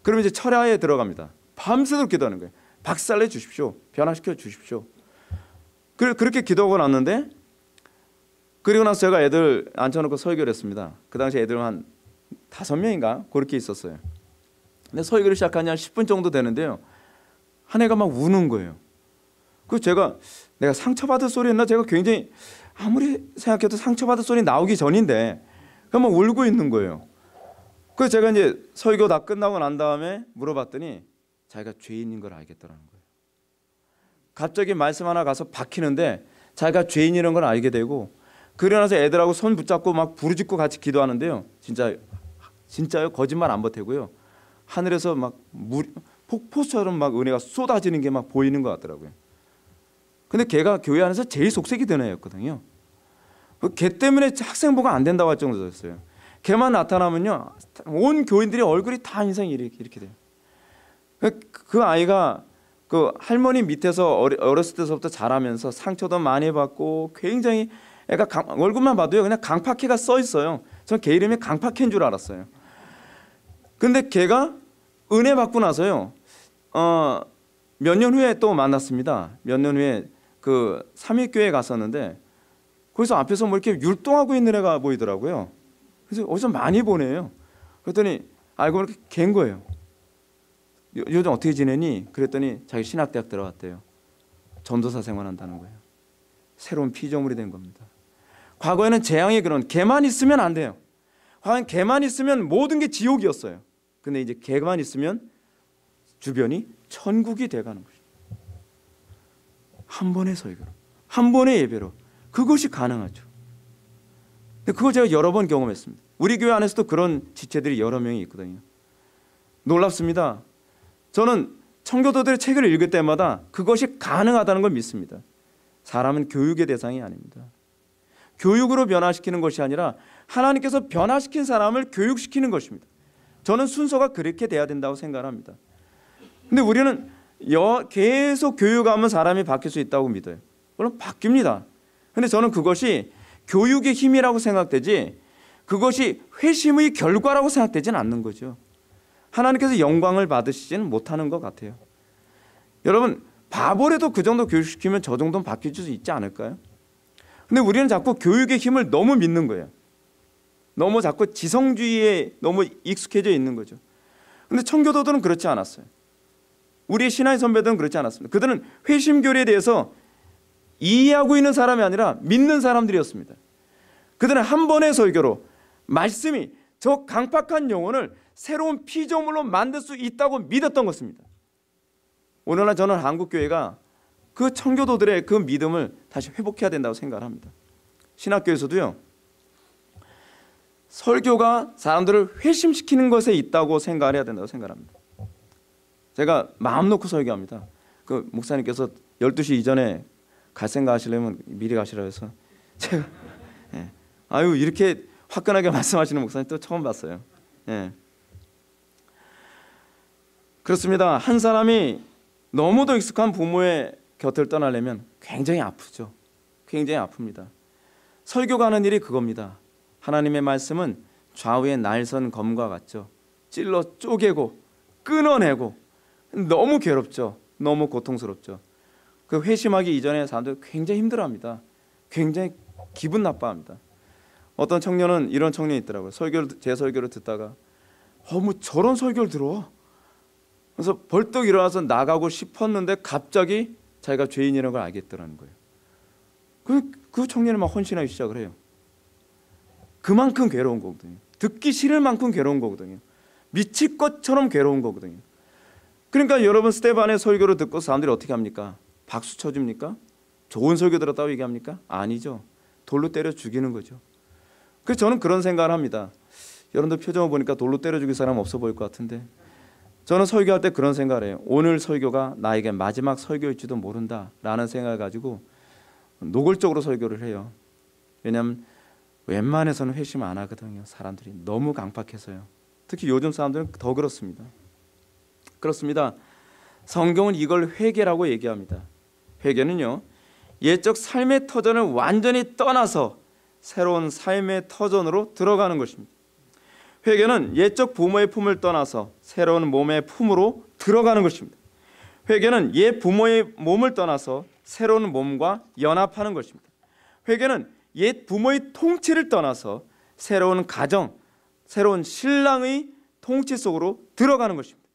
S1: 그러면 이제 철야에 들어갑니다. 밤새도록 기도하는 거예요. 박살내 주십시오. 변화시켜 주십시오. 그렇게 기도하고 났는데, 그리고 나서 제가 애들 앉혀놓고 설교를 했습니다. 그 당시 애들은 한 5명인가 그렇게 있었어요. 근데 설교를 시작한 지 한 10분 정도 되는데요, 한 애가 막 우는 거예요. 그래서 내가 상처받을 소리 했나? 제가 굉장히 아무리 생각해도 상처받을 소리 나오기 전인데 그냥 막 울고 있는 거예요. 그래서 제가 이제 설교 다 끝나고 난 다음에 물어봤더니 자기가 죄인인 걸 알겠더라는 거예요. 갑자기 말씀 하나 가서 박히는데 자기가 죄인이라는 걸 알게 되고, 그러고 나서 애들하고 손 붙잡고 막 부르짖고 같이 기도하는데요, 진짜요? 거짓말 안 보태고요, 하늘에서 막 폭포처럼 막 은혜가 쏟아지는 게 막 보이는 것 같더라고요. 근데 걔가 교회 안에서 제일 속색이 된 애였거든요. 걔 때문에 학생부가 안 된다고 할 정도였어요. 걔만 나타나면요, 온 교인들이 얼굴이 다 인상이 이렇게 돼요. 그 아이가 그 할머니 밑에서 어렸을 때서부터 자라면서 상처도 많이 받고, 굉장히 애가 얼굴만 봐도요 그냥 강팍해가 써 있어요. 전 걔 이름이 강팍해인 줄 알았어요. 근데 걔가 은혜 받고 나서요, 몇 년 후에 또 만났습니다. 몇 년 후에 그 삼일교회에 갔었는데 거기서 앞에서 뭐 이렇게 율동하고 있는 애가 보이더라고요. 그래서 어디서 많이 보네요. 그랬더니 알고 보니까 걔인 거예요. 요즘 어떻게 지내니? 그랬더니 자기 신학대학 들어갔대요. 전도사 생활한다는 거예요. 새로운 피조물이 된 겁니다. 과거에는 재앙이 그런 걔만 있으면 안 돼요. 과거엔 걔만 있으면 모든 게 지옥이었어요. 근데 이제 걔만 있으면 주변이 천국이 돼가는 것입니다. 한 번의 설교로, 한 번의 예배로 그것이 가능하죠. 근데 그걸 제가 여러 번 경험했습니다. 우리 교회 안에서도 그런 지체들이 여러 명이 있거든요. 놀랍습니다. 저는 청교도들의 책을 읽을 때마다 그것이 가능하다는 걸 믿습니다. 사람은 교육의 대상이 아닙니다. 교육으로 변화시키는 것이 아니라 하나님께서 변화시킨 사람을 교육시키는 것입니다. 저는 순서가 그렇게 돼야 된다고 생각합니다. 근데 우리는 계속 교육하면 사람이 바뀔 수 있다고 믿어요. 물론 바뀝니다. 근데 저는 그것이 교육의 힘이라고 생각되지, 그것이 회심의 결과라고 생각되지는 않는 거죠. 하나님께서 영광을 받으시지는 못하는 것 같아요. 여러분, 바보라도 그 정도 교육시키면 저 정도는 바뀔 수 있지 않을까요? 근데 우리는 자꾸 교육의 힘을 너무 믿는 거예요. 너무 자꾸 지성주의에 너무 익숙해져 있는 거죠. 근데 청교도들은 그렇지 않았어요. 우리의 신앙의 선배들은 그렇지 않았습니다. 그들은 회심교리에 대해서 이해하고 있는 사람이 아니라 믿는 사람들이었습니다. 그들은 한 번의 설교로 말씀이 저 강팍한 영혼을 새로운 피조물로 만들 수 있다고 믿었던 것입니다. 오늘날 저는 한국교회가 그 청교도들의 그 믿음을 다시 회복해야 된다고 생각을 합니다. 신학교에서도요, 설교가 사람들을 회심시키는 것에 있다고 생각을 해야 된다고 생각합니다. 제가 마음 놓고 설교합니다. 그 목사님께서 12시 이전에 갈 생각 하시려면 미리 가시라 해서 제가 이렇게 화끈하게 말씀하시는 목사님 또 처음 봤어요. 그렇습니다. 한 사람이 너무도 익숙한 부모의 곁을 떠나려면 굉장히 아프죠. 굉장히 아픕니다. 설교가 하는 일이 그겁니다. 하나님의 말씀은 좌우의 날선 검과 같죠. 찔러 쪼개고 끊어내고 너무 괴롭죠. 너무 고통스럽죠. 그 회심하기 이전에 사람들 굉장히 힘들어합니다. 굉장히 기분 나빠합니다. 어떤 청년은 이런 청년이 있더라고요. 제 설교를 듣다가 뭐 저런 설교를 들어. 그래서 벌떡 일어나서 나가고 싶었는데 갑자기 자기가 죄인이라는 걸 알겠더라는 거예요. 그 청년이 막 헌신하기 시작을 해요. 그만큼 괴로운 거거든요. 듣기 싫을 만큼 괴로운 거거든요. 미칠 것처럼 괴로운 거거든요. 그러니까 여러분, 스데반의 설교를 듣고 사람들이 어떻게 합니까? 박수 쳐줍니까? 좋은 설교 들었다고 얘기합니까? 아니죠. 돌로 때려 죽이는 거죠. 그래서 저는 그런 생각을 합니다. 여러분들 표정을 보니까 돌로 때려 죽일 사람 없어 보일 것 같은데, 저는 설교할 때 그런 생각을 해요. 오늘 설교가 나에게 마지막 설교일지도 모른다라는 생각을 가지고 노골적으로 설교를 해요. 왜냐하면 웬만해서는 회심 안 하거든요. 사람들이 너무 강팍해서요. 특히 요즘 사람들은 더 그렇습니다. 그렇습니다. 성경은 이걸 회개라고 얘기합니다. 회개는요, 옛적 삶의 터전을 완전히 떠나서 새로운 삶의 터전으로 들어가는 것입니다. 회개는 옛적 부모의 품을 떠나서 새로운 몸의 품으로 들어가는 것입니다. 회개는 옛 부모의 몸을 떠나서 새로운 몸과 연합하는 것입니다. 회개는 옛 부모의 통치를 떠나서 새로운 가정, 새로운 신랑의 통치 속으로 들어가는 것입니다.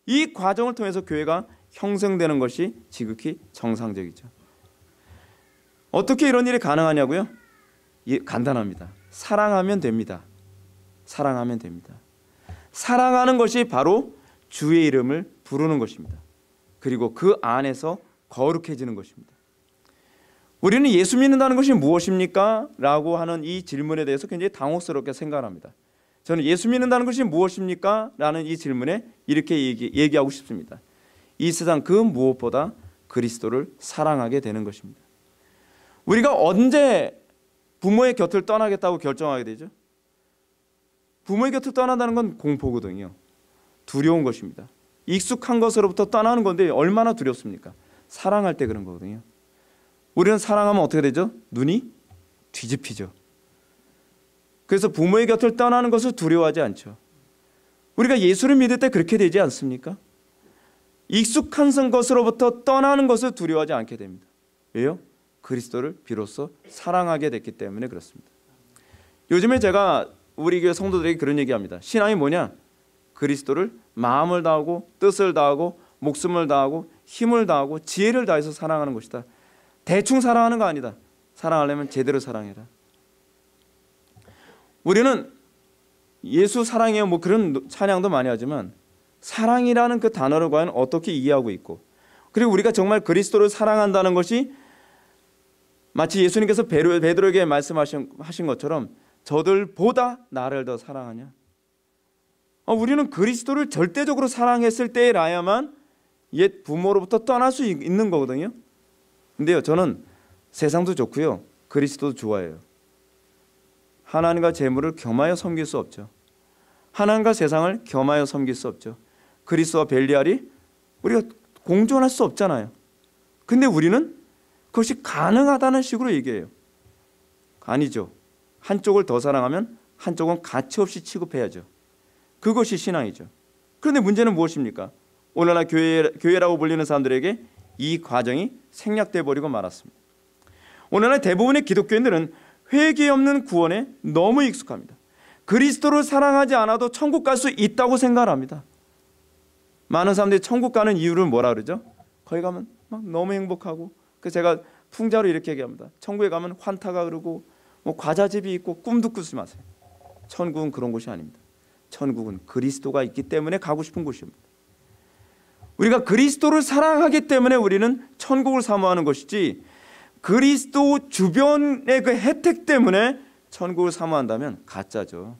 S1: 이 과정을 통해서 교회가 형성되는 것이 지극히 정상적이죠. 어떻게 이런 일이 가능하냐고요? 간단합니다. 사랑하면 됩니다. 사랑하면 됩니다. 사랑하는 것이 바로 주의 이름을 부르는 것입니다. 그리고 그 안에서 거룩해지는 것입니다. 우리는 예수 믿는다는 것이 무엇입니까? 라고 하는 이 질문에 대해서 굉장히 당혹스럽게 생각합니다. 저는 예수 믿는다는 것이 무엇입니까? 라는 이 질문에 이렇게 얘기하고 싶습니다. 이 세상 그 무엇보다 그리스도를 사랑하게 되는 것입니다. 우리가 언제 부모의 곁을 떠나겠다고 결정하게 되죠? 부모의 곁을 떠난다는 건 공포거든요. 두려운 것입니다. 익숙한 것으로부터 떠나는 건데 얼마나 두렵습니까? 사랑할 때 그런 거거든요. 우리는 사랑하면 어떻게 되죠? 눈이 뒤집히죠. 그래서 부모의 곁을 떠나는 것을 두려워하지 않죠. 우리가 예수를 믿을 때 그렇게 되지 않습니까? 익숙한 것으로부터 떠나는 것을 두려워하지 않게 됩니다. 왜요? 그리스도를 비로소 사랑하게 됐기 때문에 그렇습니다. 요즘에 제가 우리 교회 성도들에게 그런 얘기합니다. 신앙이 뭐냐? 그리스도를 마음을 다하고 뜻을 다하고 목숨을 다하고 힘을 다하고 지혜를 다해서 사랑하는 것이다. 대충 사랑하는 거 아니다. 사랑하려면 제대로 사랑해라. 우리는 예수 사랑해요 뭐 그런 찬양도 많이 하지만 사랑이라는 그 단어를 과연 어떻게 이해하고 있고, 그리고 우리가 정말 그리스도를 사랑한다는 것이 마치 예수님께서 베드로에게 말씀하신 것처럼 저들보다 나를 더 사랑하냐? 우리는 그리스도를 절대적으로 사랑했을 때라야만 옛 부모로부터 떠날 수 있는 거거든요. 근데요, 저는 세상도 좋고요, 그리스도도 좋아해요. 하나님과 재물을 겸하여 섬길 수 없죠. 하나님과 세상을 겸하여 섬길 수 없죠. 그리스도와 벨리알이 우리가 공존할 수 없잖아요. 근데 우리는 그것이 가능하다는 식으로 얘기해요. 아니죠. 한쪽을 더 사랑하면 한쪽은 가치없이 취급해야죠. 그것이 신앙이죠. 그런데 문제는 무엇입니까? 오늘날 교회라고 불리는 사람들에게 이 과정이 생략돼 버리고 말았습니다. 오늘날 대부분의 기독교인들은 회개 없는 구원에 너무 익숙합니다. 그리스도를 사랑하지 않아도 천국 갈 수 있다고 생각합니다. 많은 사람들이 천국 가는 이유를 뭐라 그러죠? 거기 가면 막 너무 행복하고, 그래서 제가 풍자로 이렇게 얘기합니다. 천국에 가면 환타가 흐르고 뭐 과자집이 있고 꿈도 꾸지 마세요. 천국은 그런 곳이 아닙니다. 천국은 그리스도가 있기 때문에 가고 싶은 곳입니다. 우리가 그리스도를 사랑하기 때문에 우리는 천국을 사모하는 것이지, 그리스도 주변의 그 혜택 때문에 천국을 사모한다면 가짜죠.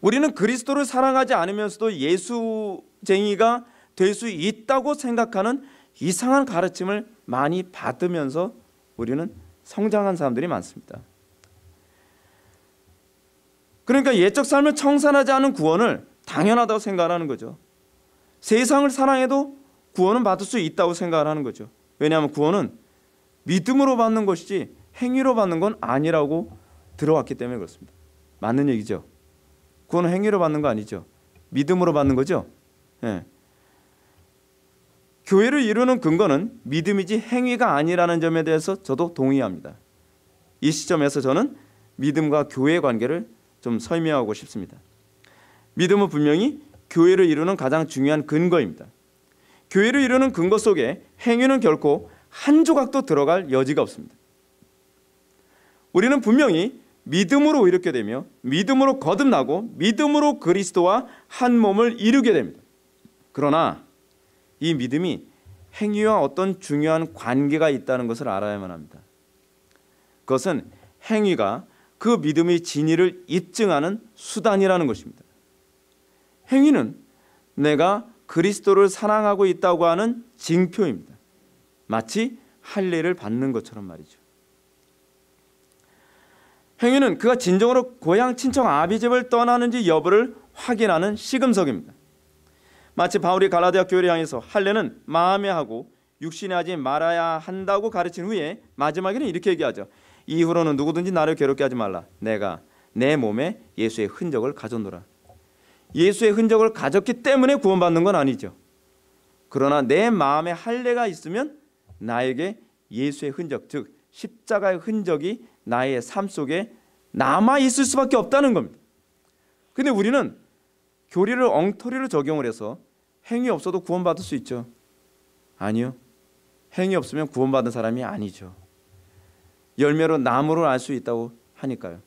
S1: 우리는 그리스도를 사랑하지 않으면서도 예수쟁이가 될 수 있다고 생각하는 이상한 가르침을 많이 받으면서 우리는 성장한 사람들이 많습니다. 그러니까 옛적 삶을 청산하지 않은 구원을 당연하다고 생각하는 거죠. 세상을 사랑해도 구원은 받을 수 있다고 생각하는 거죠. 왜냐하면 구원은 믿음으로 받는 것이지 행위로 받는 건 아니라고 들어왔기 때문에 그렇습니다. 맞는 얘기죠. 구원은 행위로 받는 거 아니죠. 믿음으로 받는 거죠. 예. 교회를 이루는 근거는 믿음이지 행위가 아니라는 점에 대해서 저도 동의합니다. 이 시점에서 저는 믿음과 교회의 관계를 좀 설명하고 싶습니다. 믿음은 분명히 교회를 이루는 가장 중요한 근거입니다. 교회를 이루는 근거 속에 행위는 결코 한 조각도 들어갈 여지가 없습니다. 우리는 분명히 믿음으로 이렇게 되며 믿음으로 거듭나고 믿음으로 그리스도와 한 몸을 이루게 됩니다. 그러나 이 믿음이 행위와 어떤 중요한 관계가 있다는 것을 알아야만 합니다. 그것은 행위가 그 믿음의 진리를 입증하는 수단이라는 것입니다. 행위는 내가 그리스도를 사랑하고 있다고 하는 징표입니다. 마치 할례를 받는 것처럼 말이죠. 행위는 그가 진정으로 고향 친척 아비 집을 떠나는지 여부를 확인하는 시금석입니다. 마치 바울이 갈라디아 교회를 향해서 할례는 마음에 하고 육신에 하지 말아야 한다고 가르친 후에 마지막에는 이렇게 얘기하죠. 이후로는 누구든지 나를 괴롭게 하지 말라. 내가 내 몸에 예수의 흔적을 가졌노라. 예수의 흔적을 가졌기 때문에 구원받는 건 아니죠. 그러나 내 마음에 할례가 있으면 나에게 예수의 흔적, 즉 십자가의 흔적이 나의 삶 속에 남아 있을 수밖에 없다는 겁니다. 근데 우리는 교리를 엉터리로 적용을 해서 행위 없어도 구원받을 수 있죠. 아니요. 행위 없으면 구원받은 사람이 아니죠. 열매로 나무를 알 수 있다고 하니까요.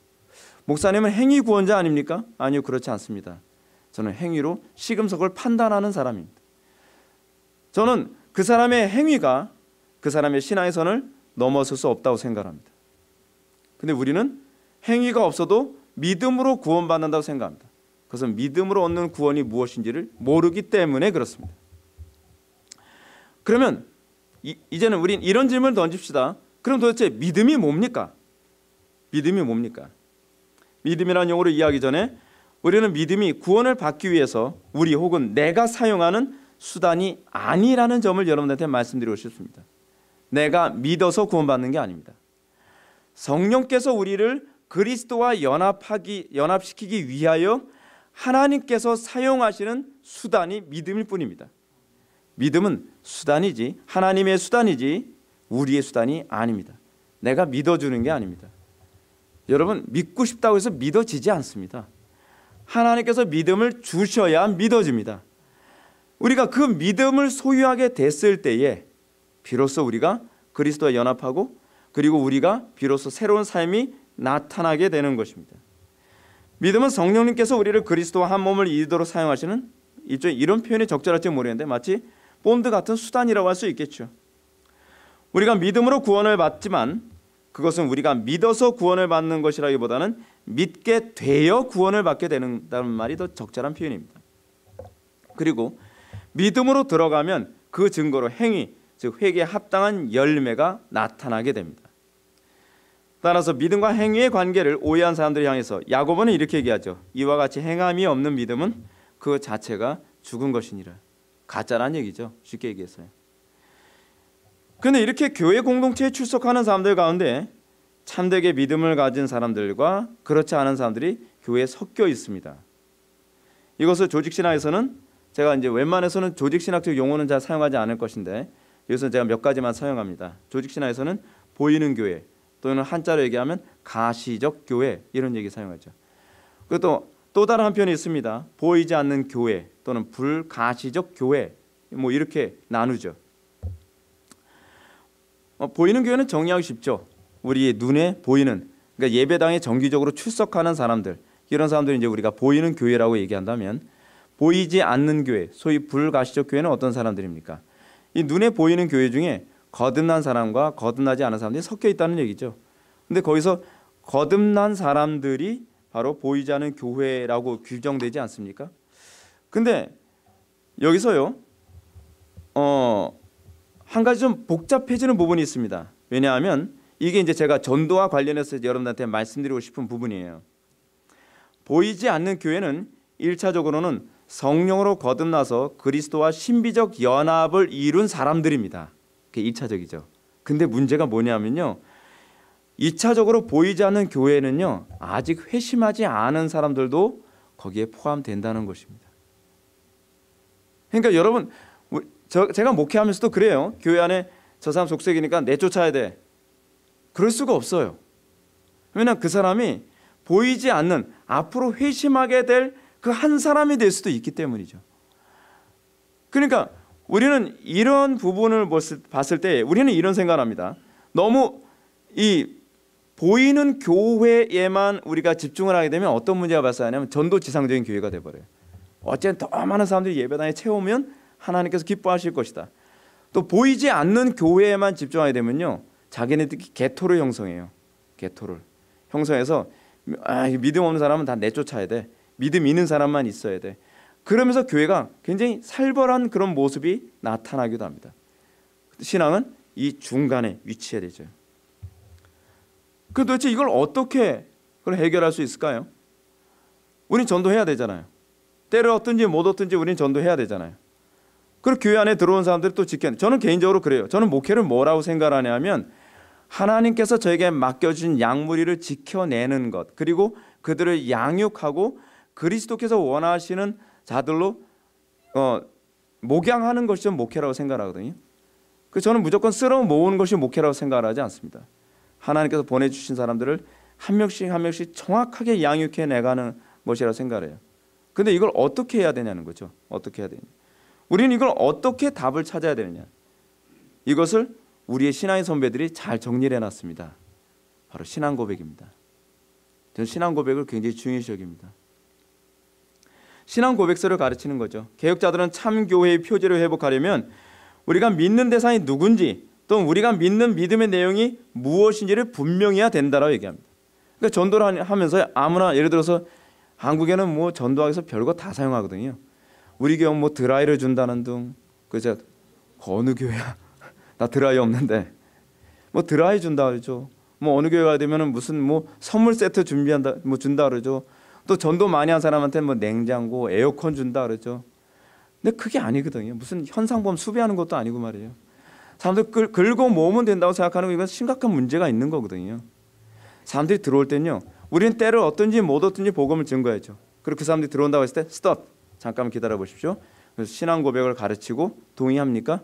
S1: 목사님은 행위 구원자 아닙니까? 아니요, 그렇지 않습니다. 저는 행위로 시금석을 판단하는 사람입니다. 저는 그 사람의 행위가 그 사람의 신앙의 선을 넘어설 수 없다고 생각합니다. 근데 우리는 행위가 없어도 믿음으로 구원받는다고 생각합니다. 그것은 믿음으로 얻는 구원이 무엇인지를 모르기 때문에 그렇습니다. 그러면 이제는 우린 이런 질문을 던집시다. 그럼 도대체 믿음이 뭡니까? 믿음이 뭡니까? 믿음이라는 용어를 이해하기 전에 우리는 믿음이 구원을 받기 위해서 우리 혹은 내가 사용하는 수단이 아니라는 점을 여러분들한테 말씀드리고 싶습니다. 내가 믿어서 구원받는 게 아닙니다. 성령께서 우리를 그리스도와 연합시키기 위하여 하나님께서 사용하시는 수단이 믿음일 뿐입니다. 믿음은 수단이지 하나님의 수단이지 우리의 수단이 아닙니다. 내가 믿어주는 게 아닙니다. 여러분, 믿고 싶다고 해서 믿어지지 않습니다. 하나님께서 믿음을 주셔야 믿어집니다. 우리가 그 믿음을 소유하게 됐을 때에 비로소 우리가 그리스도와 연합하고 그리고 우리가 비로소 새로운 삶이 나타나게 되는 것입니다. 믿음은 성령님께서 우리를 그리스도와 한 몸을 이루도록 사용하시는 이런 표현이 적절할지 모르겠는데 마치 본드 같은 수단이라고 할 수 있겠죠. 우리가 믿음으로 구원을 받지만 그것은 우리가 믿어서 구원을 받는 것이라기보다는 믿게 되어 구원을 받게 된다는 말이 더 적절한 표현입니다. 그리고 믿음으로 들어가면 그 증거로 행위, 즉 회개에 합당한 열매가 나타나게 됩니다. 따라서 믿음과 행위의 관계를 오해한 사람들을 향해서 야고보는 이렇게 얘기하죠. 이와 같이 행함이 없는 믿음은 그 자체가 죽은 것이니라. 가짜란 얘기죠. 쉽게 얘기해서요. 그런데 이렇게 교회 공동체에 출석하는 사람들 가운데 참되게 믿음을 가진 사람들과 그렇지 않은 사람들이 교회에 섞여 있습니다. 이것을 조직신학에서는 제가 이제 웬만해서는 조직신학적 용어는 잘 사용하지 않을 것인데 여기서 제가 몇 가지만 사용합니다. 조직신학에서는 보이는 교회 또는 한자로 얘기하면 가시적 교회 이런 얘기 사용하죠. 그리고 또 다른 한편이 있습니다. 보이지 않는 교회 또는 불가시적 교회 뭐 이렇게 나누죠. 보이는 교회는 정리하기 쉽죠. 우리의 눈에 보이는 그러니까 예배당에 정기적으로 출석하는 사람들 이런 사람들이 이제 우리가 보이는 교회라고 얘기한다면 보이지 않는 교회 소위 불가시적 교회는 어떤 사람들입니까? 이 눈에 보이는 교회 중에 거듭난 사람과 거듭나지 않은 사람들이 섞여 있다는 얘기죠. 근데 거기서 거듭난 사람들이 바로 보이지 않는 교회라고 규정되지 않습니까? 근데 여기서요 한 가지 좀 복잡해지는 부분이 있습니다. 왜냐하면 이게 이제 제가 전도와 관련해서 여러분들한테 말씀드리고 싶은 부분이에요. 보이지 않는 교회는 1차적으로는 성령으로 거듭나서 그리스도와 신비적 연합을 이룬 사람들입니다. 그게 1차적이죠. 근데 문제가 뭐냐면요. 2차적으로 보이지 않는 교회는요. 아직 회심하지 않은 사람들도 거기에 포함된다는 것입니다. 그러니까 여러분 제가 목회하면서도 그래요. 교회 안에 저 사람 속색이니까 내쫓아야 돼. 그럴 수가 없어요. 왜냐하면 그 사람이 보이지 않는 앞으로 회심하게 될 그 한 사람이 될 수도 있기 때문이죠. 그러니까 우리는 이런 부분을 봤을 때 우리는 이런 생각을 합니다. 너무 이 보이는 교회에만 우리가 집중을 하게 되면 어떤 문제가 발생하냐면 전도지상적인 교회가 돼버려요. 어쨌든 더 많은 사람들이 예배당에 채우면 하나님께서 기뻐하실 것이다. 또 보이지 않는 교회에만 집중하게 되면요, 자기네들이 개토를 형성해요. 개토를 형성해서 믿음 없는 사람은 다 내쫓아야 돼. 믿음 있는 사람만 있어야 돼. 그러면서 교회가 굉장히 살벌한 그런 모습이 나타나기도 합니다. 신앙은 이 중간에 위치해야 되죠. 그 도대체 이걸 어떻게 해결할 수 있을까요? 우린 전도해야 되잖아요. 때를 얻든지 못 얻든지 우린 전도해야 되잖아요. 그리고 교회 안에 들어온 사람들이 또 저는 개인적으로 그래요. 저는 목회를 뭐라고 생각하냐면 하나님께서 저에게 맡겨주신 양무리를 지켜내는 것, 그리고 그들을 양육하고 그리스도께서 원하시는 자들로 목양하는 것이 목회라고 생각하거든요. 그래서 저는 무조건 쓸어 모으는 것이 목회라고 생각하지 않습니다. 하나님께서 보내주신 사람들을 한 명씩 한 명씩 정확하게 양육해 내가는 것이라고 생각해요. 근데 이걸 어떻게 해야 되냐는 거죠. 어떻게 해야 되냐. 우리는 이걸 어떻게 답을 찾아야 되느냐. 이것을 우리의 신앙의 선배들이 잘 정리를 해놨습니다. 바로 신앙 고백입니다. 저는 신앙 고백을 굉장히 중요시 여깁니다. 신앙 고백서를 가르치는 거죠. 개혁자들은 참 교회의 표지를 회복하려면 우리가 믿는 대상이 누군지, 또 우리가 믿는 믿음의 내용이 무엇인지를 분명히 해야 된다라고 얘기합니다. 그러니까 전도를 하면서 아무나, 예를 들어서 한국에는 뭐 전도하기 위해서 별거 다 사용하거든요. 우리 교회 뭐 드라이를 준다는 등, 그죠? 어느 교회야? 나 드라이 없는데 뭐 드라이 준다 그러죠. 뭐 어느 교회 가야 되면은 무슨 뭐 선물 세트 준비한다, 뭐 준다 그러죠. 또 전도 많이 한 사람한테 뭐 냉장고, 에어컨 준다 그러죠. 근데 그게 아니거든요. 무슨 현상범 수배하는 것도 아니고 말이에요. 사람들 긁고 모으면 된다고 생각하는 거, 이건 심각한 문제가 있는 거거든요. 사람들이 들어올 때는요, 우리는 때를 얻든지 못 얻든지 복음을 증거해야죠. 그리고 그 사람들이 들어온다고 했을 때 스톱, 잠깐만 기다려 보십시오. 그래서 신앙 고백을 가르치고 동의합니까?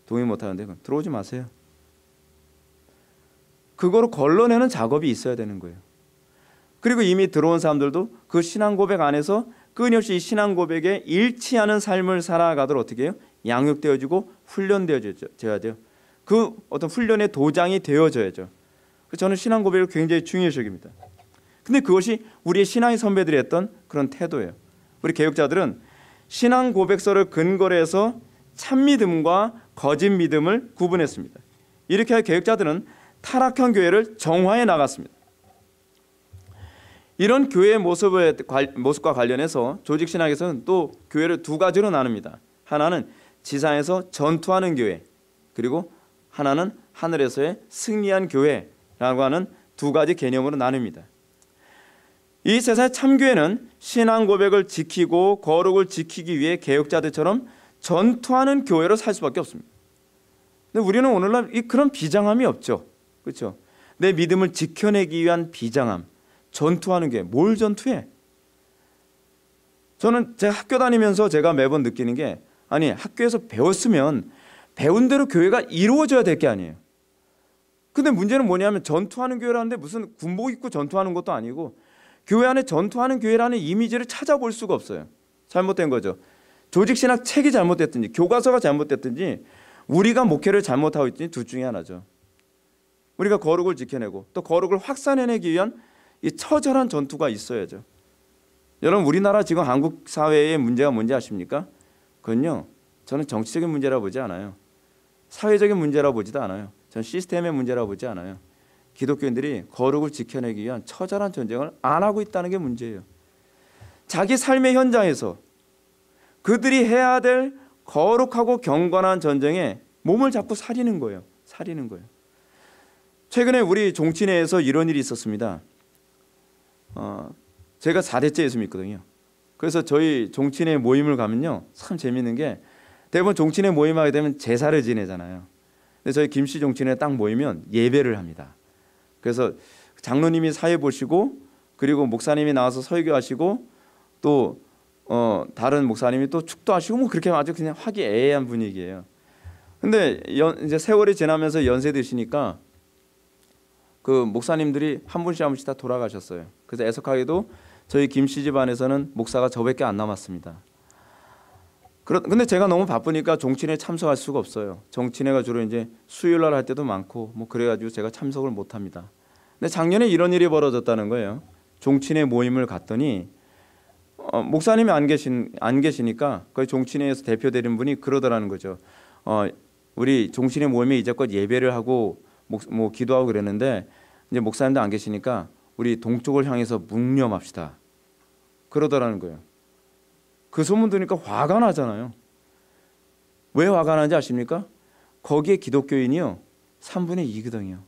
S1: 동의 못하는데 그럼 들어오지 마세요. 그거로 걸러내는 작업이 있어야 되는 거예요. 그리고 이미 들어온 사람들도 그 신앙 고백 안에서 끊임없이 신앙 고백에 일치하는 삶을 살아가도록 어떻게 해요? 양육되어지고 훈련되어져야 돼요. 그 어떤 훈련의 도장이 되어져야죠. 저는 신앙 고백을 굉장히 중요시 여깁니다. 근데 그것이 우리의 신앙의 선배들이 했던 그런 태도예요. 우리 개혁자들은 신앙 고백서를 근거로 해서 참 믿음과 거짓 믿음을 구분했습니다. 이렇게 개혁자들은 타락한 교회를 정화해 나갔습니다. 이런 교회의 모습과 관련해서 조직신학에서는 또 교회를 두 가지로 나눕니다. 하나는 지상에서 전투하는 교회, 그리고 하나는 하늘에서의 승리한 교회라고 하는 두 가지 개념으로 나눕니다. 이 세상의 참교회는 신앙 고백을 지키고 거룩을 지키기 위해 개혁자들처럼 전투하는 교회로 살 수밖에 없습니다. 근데 우리는 오늘날 그런 비장함이 없죠. 그렇죠? 내 믿음을 지켜내기 위한 비장함, 전투하는 게 뭘 전투해? 저는 제 학교 다니면서 제가 매번 느끼는 게, 아니 학교에서 배웠으면 배운 대로 교회가 이루어져야 될 게 아니에요. 근데 문제는 뭐냐면 전투하는 교회라는데 무슨 군복 입고 전투하는 것도 아니고 교회 안에 전투하는 교회라는 이미지를 찾아볼 수가 없어요. 잘못된 거죠. 조직신학 책이 잘못됐든지 교과서가 잘못됐든지 우리가 목회를 잘못하고 있든지 둘 중에 하나죠. 우리가 거룩을 지켜내고 또 거룩을 확산해내기 위한 이 처절한 전투가 있어야죠. 여러분, 우리나라 지금 한국 사회의 문제가 뭔지 아십니까? 그건요, 저는 정치적인 문제라고 보지 않아요. 사회적인 문제라고 보지도 않아요. 저는 시스템의 문제라고 보지 않아요. 기독교인들이 거룩을 지켜내기 위한 처절한 전쟁을 안 하고 있다는 게 문제예요. 자기 삶의 현장에서 그들이 해야 될 거룩하고 경건한 전쟁에 몸을 자꾸 사리는 거예요. 사리는 거예요. 최근에 우리 종친회에서 이런 일이 있었습니다. 제가 4대째 예수 믿거든요. 그래서 저희 종친회 모임을 가면요, 참 재밌는 게 대부분 종친회 모임하게 되면 제사를 지내잖아요. 근데 저희 김씨 종친회 딱 모이면 예배를 합니다. 그래서 장로님이 사회 보시고, 그리고 목사님이 나와서 설교하시고, 또 다른 목사님이 또 축도하시고, 뭐 그렇게 아주 그냥 화기애애한 분위기예요. 근데 이제 세월이 지나면서 연세 드시니까 그 목사님들이 한 분씩 한 분씩 다 돌아가셨어요. 그래서 애석하게도 저희 김씨 집안에서는 목사가 저밖에 안 남았습니다. 근데 제가 너무 바쁘니까 종친회에 참석할 수가 없어요. 종친회가 주로 이제 수요일 날 할 때도 많고 뭐 그래가지고 제가 참석을 못 합니다. 근데 작년에 이런 일이 벌어졌다는 거예요. 종친회 모임을 갔더니 목사님이 안 계시니까 거기 종친회에서 대표되는 분이 그러더라는 거죠. 우리 종신의 모임에 이제껏 예배를 하고 뭐 기도하고 그랬는데 이제 목사님도 안 계시니까 우리 동쪽을 향해서 묵념합시다 그러더라는 거예요. 그 소문 들으니까 화가 나잖아요. 왜 화가 나는지 아십니까? 거기에 기독교인이요 3분의 2거든요.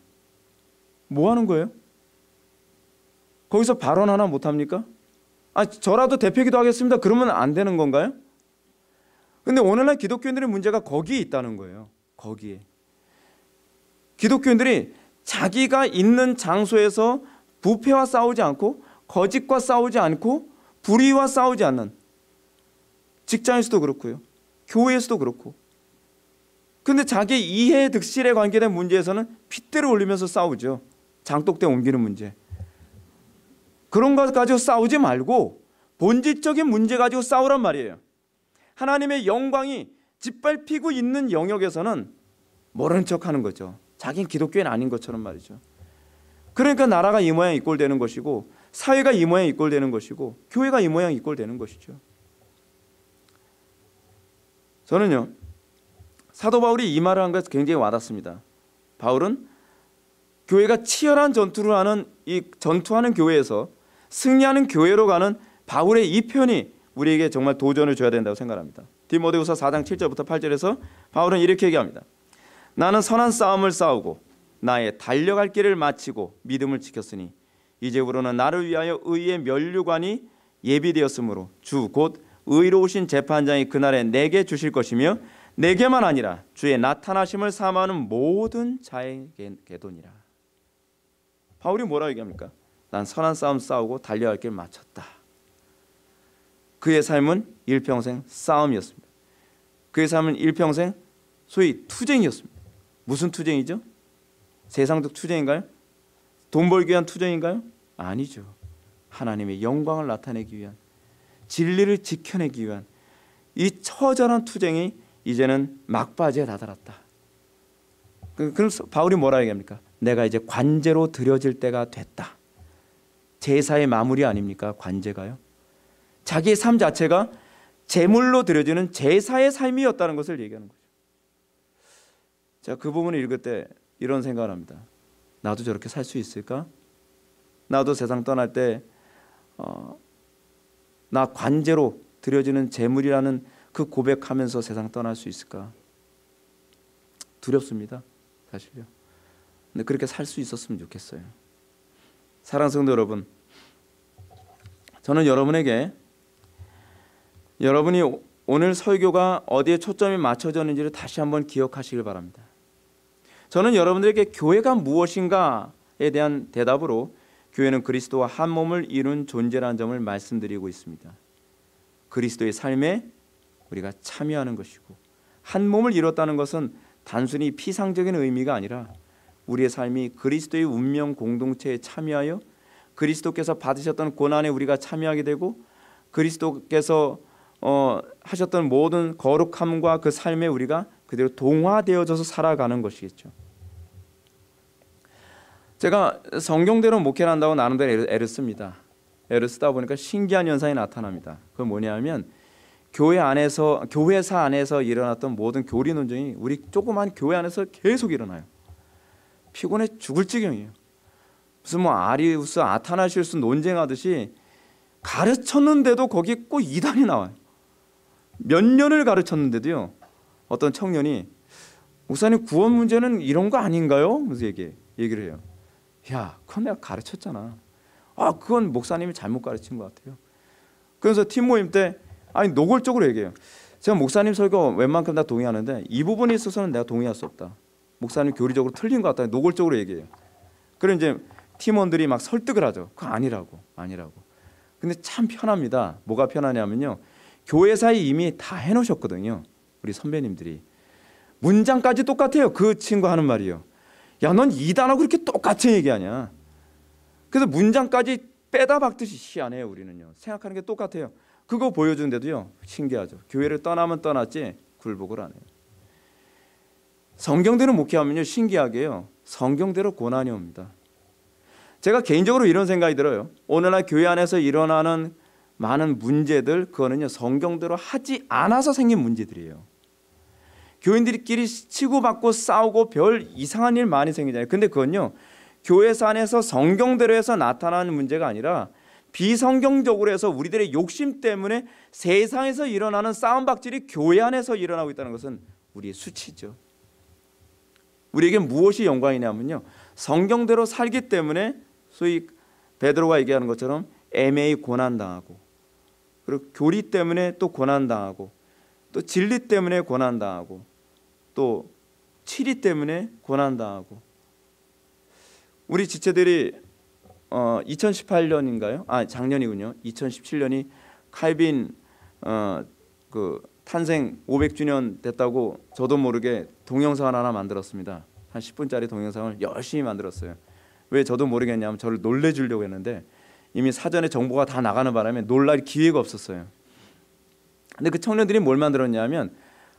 S1: 뭐 하는 거예요? 거기서 발언 하나 못 합니까? 저라도 대표기도 하겠습니다. 그러면 안 되는 건가요? 근데 오늘날 기독교인들의 문제가 거기에 있다는 거예요. 거기에. 기독교인들이 자기가 있는 장소에서 부패와 싸우지 않고 거짓과 싸우지 않고 불의와 싸우지 않는, 직장에서도 그렇고요. 교회에서도 그렇고. 근데 자기 이해 득실에 관계된 문제에서는 핏대를 올리면서 싸우죠. 장독대 옮기는 문제. 그런 것 가지고 싸우지 말고 본질적인 문제 가지고 싸우란 말이에요. 하나님의 영광이 짓밟히고 있는 영역에서는 모르는 척하는 거죠. 자기는 기독교인 아닌 것처럼 말이죠. 그러니까 나라가 이 모양 이 꼴 되는 것이고 사회가 이 모양 이 꼴 되는 것이고 교회가 이 모양 이 꼴 되는 것이죠. 저는요 사도 바울이 이 말을 한 것이 굉장히 와닿습니다. 바울은 교회가 치열한 전투를 하는 이 전투하는 교회에서 승리하는 교회로 가는 바울의 이 표현이 우리에게 정말 도전을 줘야 된다고 생각합니다. 디모데후서 4장 7절부터 8절에서 바울은 이렇게 얘기합니다. 나는 선한 싸움을 싸우고 나의 달려갈 길을 마치고 믿음을 지켰으니 이제부로는 나를 위하여 의의 면류관이 예비되었으므로 주 곧 의로우신 재판장이 그날에 내게 주실 것이며 내게만 아니라 주의 나타나심을 사모하는 모든 자에게도니라. 바울이 뭐라고 얘기합니까? 난 선한 싸움 싸우고 달려갈 길 마쳤다. 그의 삶은 일평생 싸움이었습니다. 그의 삶은 일평생 소위 투쟁이었습니다. 무슨 투쟁이죠? 세상적 투쟁인가요? 돈 벌기 위한 투쟁인가요? 아니죠. 하나님의 영광을 나타내기 위한, 진리를 지켜내기 위한 이 처절한 투쟁이 이제는 막바지에 다다랐다. 그럼 바울이 뭐라 얘기합니까? 내가 이제 관제로 드려질 때가 됐다. 제사의 마무리 아닙니까? 관제가요. 자기의 삶 자체가 제물로 드려지는 제사의 삶이었다는 것을 얘기하는 거죠. 제가 그 부분을 읽을 때 이런 생각을 합니다. 나도 저렇게 살 수 있을까? 나도 세상 떠날 때 나 관제로 드려지는 제물이라는 그 고백하면서 세상 떠날 수 있을까? 두렵습니다. 사실요. 근데 그렇게 살 수 있었으면 좋겠어요. 사랑하는 성도 여러분, 저는 여러분에게 여러분이 오늘 설교가 어디에 초점이 맞춰졌는지를 다시 한번 기억하시길 바랍니다. 저는 여러분들에게 교회가 무엇인가에 대한 대답으로 교회는 그리스도와 한 몸을 이룬 존재라는 점을 말씀드리고 있습니다. 그리스도의 삶에 우리가 참여하는 것이고, 한 몸을 이뤘다는 것은 단순히 피상적인 의미가 아니라 우리의 삶이 그리스도의 운명 공동체에 참여하여 그리스도께서 받으셨던 고난에 우리가 참여하게 되고 그리스도께서 하셨던 모든 거룩함과 그 삶에 우리가 그대로 동화되어져서 살아가는 것이겠죠. 제가 성경대로 목회를 한다고 나름대로 애를 씁니다. 애를 쓰다 보니까 신기한 현상이 나타납니다. 그건 뭐냐면 교회사 안에서 일어났던 모든 교리 논쟁이 우리 조그만 교회 안에서 계속 일어나요. 피곤해 죽을 지경이에요. 무슨 뭐 아리우스 아타나시우스 논쟁하듯이 가르쳤는데도 거기 꼭 이단이 나와요. 몇 년을 가르쳤는데도요. 어떤 청년이 목사님 구원 문제는 이런 거 아닌가요? 그래서 얘기를 해요. 야, 그건 내가 가르쳤잖아. 그건 목사님이 잘못 가르친 것 같아요. 그래서 팀 모임 때 노골적으로 얘기해요. 제가 목사님 설교 웬만큼 다 동의하는데 이 부분에 있어서는 내가 동의할 수 없다. 목사님 교리적으로 틀린 것 같다. 노골적으로 얘기해요. 그래 이제 팀원들이 막 설득을 하죠. 그거 아니라고. 근데 참 편합니다. 뭐가 편하냐면요. 교회사에 이미 다 해놓으셨거든요. 우리 선배님들이. 문장까지 똑같아요. 그 친구 하는 말이요. 야, 넌 이단하고 그렇게 똑같이 얘기하냐. 그래서 문장까지 빼다 박듯이 희한해요. 우리는요. 생각하는 게 똑같아요. 그거 보여주는데도요. 신기하죠. 교회를 떠나면 떠났지 굴복을 안 해요. 성경대로 목회하면요. 신기하게요. 성경대로 고난이 옵니다. 제가 개인적으로 이런 생각이 들어요. 오늘날 교회 안에서 일어나는 많은 문제들, 그거는요. 성경대로 하지 않아서 생긴 문제들이에요. 교인들끼리 치고받고 싸우고 별 이상한 일 많이 생기잖아요. 근데 그건요, 교회 안에서 성경대로 해서 나타나는 문제가 아니라 비성경적으로 해서 우리들의 욕심 때문에 세상에서 일어나는 싸움박질이 교회 안에서 일어나고 있다는 것은 우리의 수치죠. 우리에게 무엇이 영광이냐면요, 성경대로 살기 때문에 소위 베드로가 얘기하는 것처럼 애매히 고난당하고, 그리고 교리 때문에 또 고난당하고, 또 진리 때문에 고난당하고, 또 치리 때문에 고난당하고. 우리 지체들이 2018년인가요? 작년이군요. 2017년이 칼빈 그 탄생 500주년 됐다고 저도 모르게 동영상을 하나 만들었습니다. 한 10분짜리 동영상을 열심히 만들었어요. 왜 저도 모르겠냐면 저를 놀래주려고 했는데 이미 사전에 정보가 다 나가는 바람에 놀랄 기회가 없었어요. 근데 그 청년들이 뭘 만들었냐면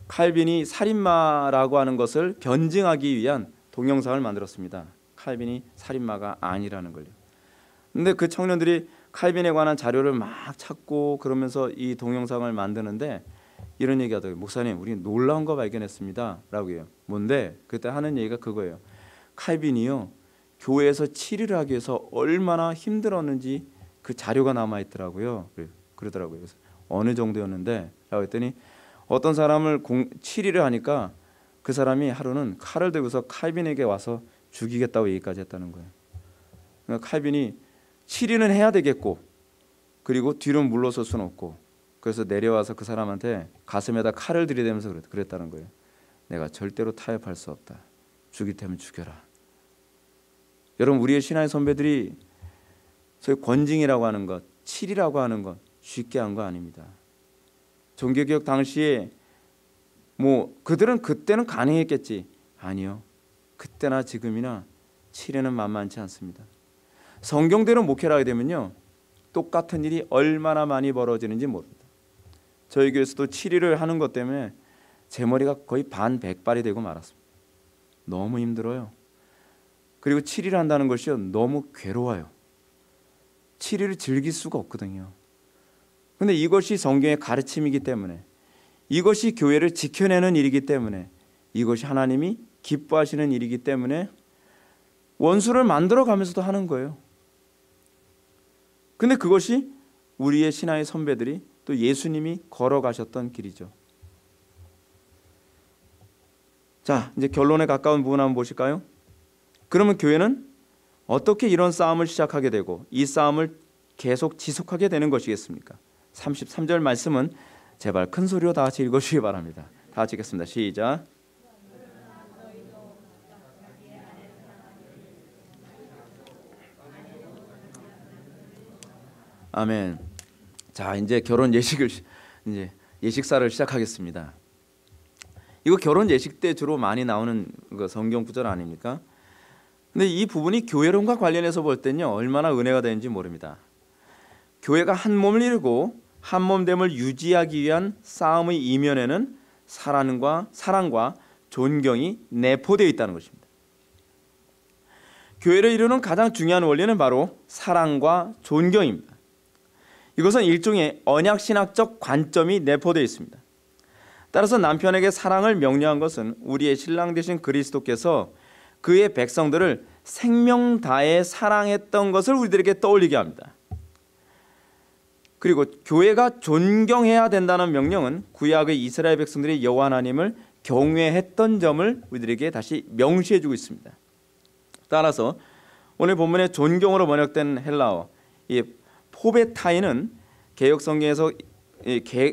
S1: 칼빈이 살인마라고 하는 것을 변증하기 위한 동영상을 만들었습니다. 칼빈이 살인마가 아니라는 걸요. 근데 그 청년들이 칼빈에 관한 자료를 막 찾고 그러면서 이 동영상을 만드는데 이런 얘기 하더라고요. 목사님, 우리 놀라운 거 발견했습니다 라고 해요. 뭔데? 그때 하는 얘기가 그거예요. 칼빈이요, 교회에서 치료를 하기 위해서 얼마나 힘들었는지 그 자료가 남아있더라고요. 그러더라고요. 그래서 어느 정도였는데? 라고 했더니 어떤 사람을 치료를 하니까 그 사람이 하루는 칼을 들고서 칼빈에게 와서 죽이겠다고 얘기까지 했다는 거예요. 그러니까 칼빈이 치료는 해야 되겠고, 그리고 뒤로 물러설 수는 없고, 그래서 내려와서 그 사람한테 가슴에다 칼을 들이대면서 그랬다는 거예요. 내가 절대로 타협할 수 없다. 죽일 테면 죽여라. 여러분, 우리의 신앙의 선배들이 소위 권징이라고 하는 것, 칠이라고 하는 것 쉽게 한 거 아닙니다. 종교개혁 당시에 그들은 그때는 가능했겠지. 아니요. 그때나 지금이나 치료는 만만치 않습니다. 성경대로 목회를 하게 되면요, 똑같은 일이 얼마나 많이 벌어지는지 모릅니다. 저희 교회에서도 치료를 하는 것 때문에 제 머리가 거의 반백발이 되고 말았습니다. 너무 힘들어요. 그리고 치료를 한다는 것이 너무 괴로워요. 치료를 즐길 수가 없거든요. 그런데 이것이 성경의 가르침이기 때문에, 이것이 교회를 지켜내는 일이기 때문에, 이것이 하나님이 기뻐하시는 일이기 때문에 원수를 만들어가면서도 하는 거예요. 근데 그것이 우리의 신앙의 선배들이 또 예수님이 걸어가셨던 길이죠. 자, 이제 결론에 가까운 부분 한번 보실까요? 그러면 교회는 어떻게 이런 싸움을 시작하게 되고 이 싸움을 계속 지속하게 되는 것이겠습니까? 33절 말씀은 제발 큰 소리로 다 같이 읽어주시기 바랍니다. 다 같이 읽겠습니다. 시작. 아멘. 자, 이제 결혼 예식을 이제 예식사를 시작하겠습니다. 이거 결혼 예식 때 주로 많이 나오는 그 성경 구절 아닙니까? 근데 이 부분이 교회론과 관련해서 볼 때는요, 얼마나 은혜가 되는지 모릅니다. 교회가 한 몸을 이루고 한 몸됨을 유지하기 위한 싸움의 이면에는 사랑과 존경이 내포되어 있다는 것입니다. 교회를 이루는 가장 중요한 원리는 바로 사랑과 존경입니다. 이것은 일종의 언약신학적 관점이 내포되어 있습니다. 따라서 남편에게 사랑을 명령한 것은 우리의 신랑 되신 그리스도께서 그의 백성들을 생명 다해 사랑했던 것을 우리들에게 떠올리게 합니다. 그리고 교회가 존경해야 된다는 명령은 구약의 이스라엘 백성들이 여호와 하나님을 경외했던 점을 우리들에게 다시 명시해주고 있습니다. 따라서 오늘 본문의 존경으로 번역된 헬라어 이 포베타이는 개역 성경에서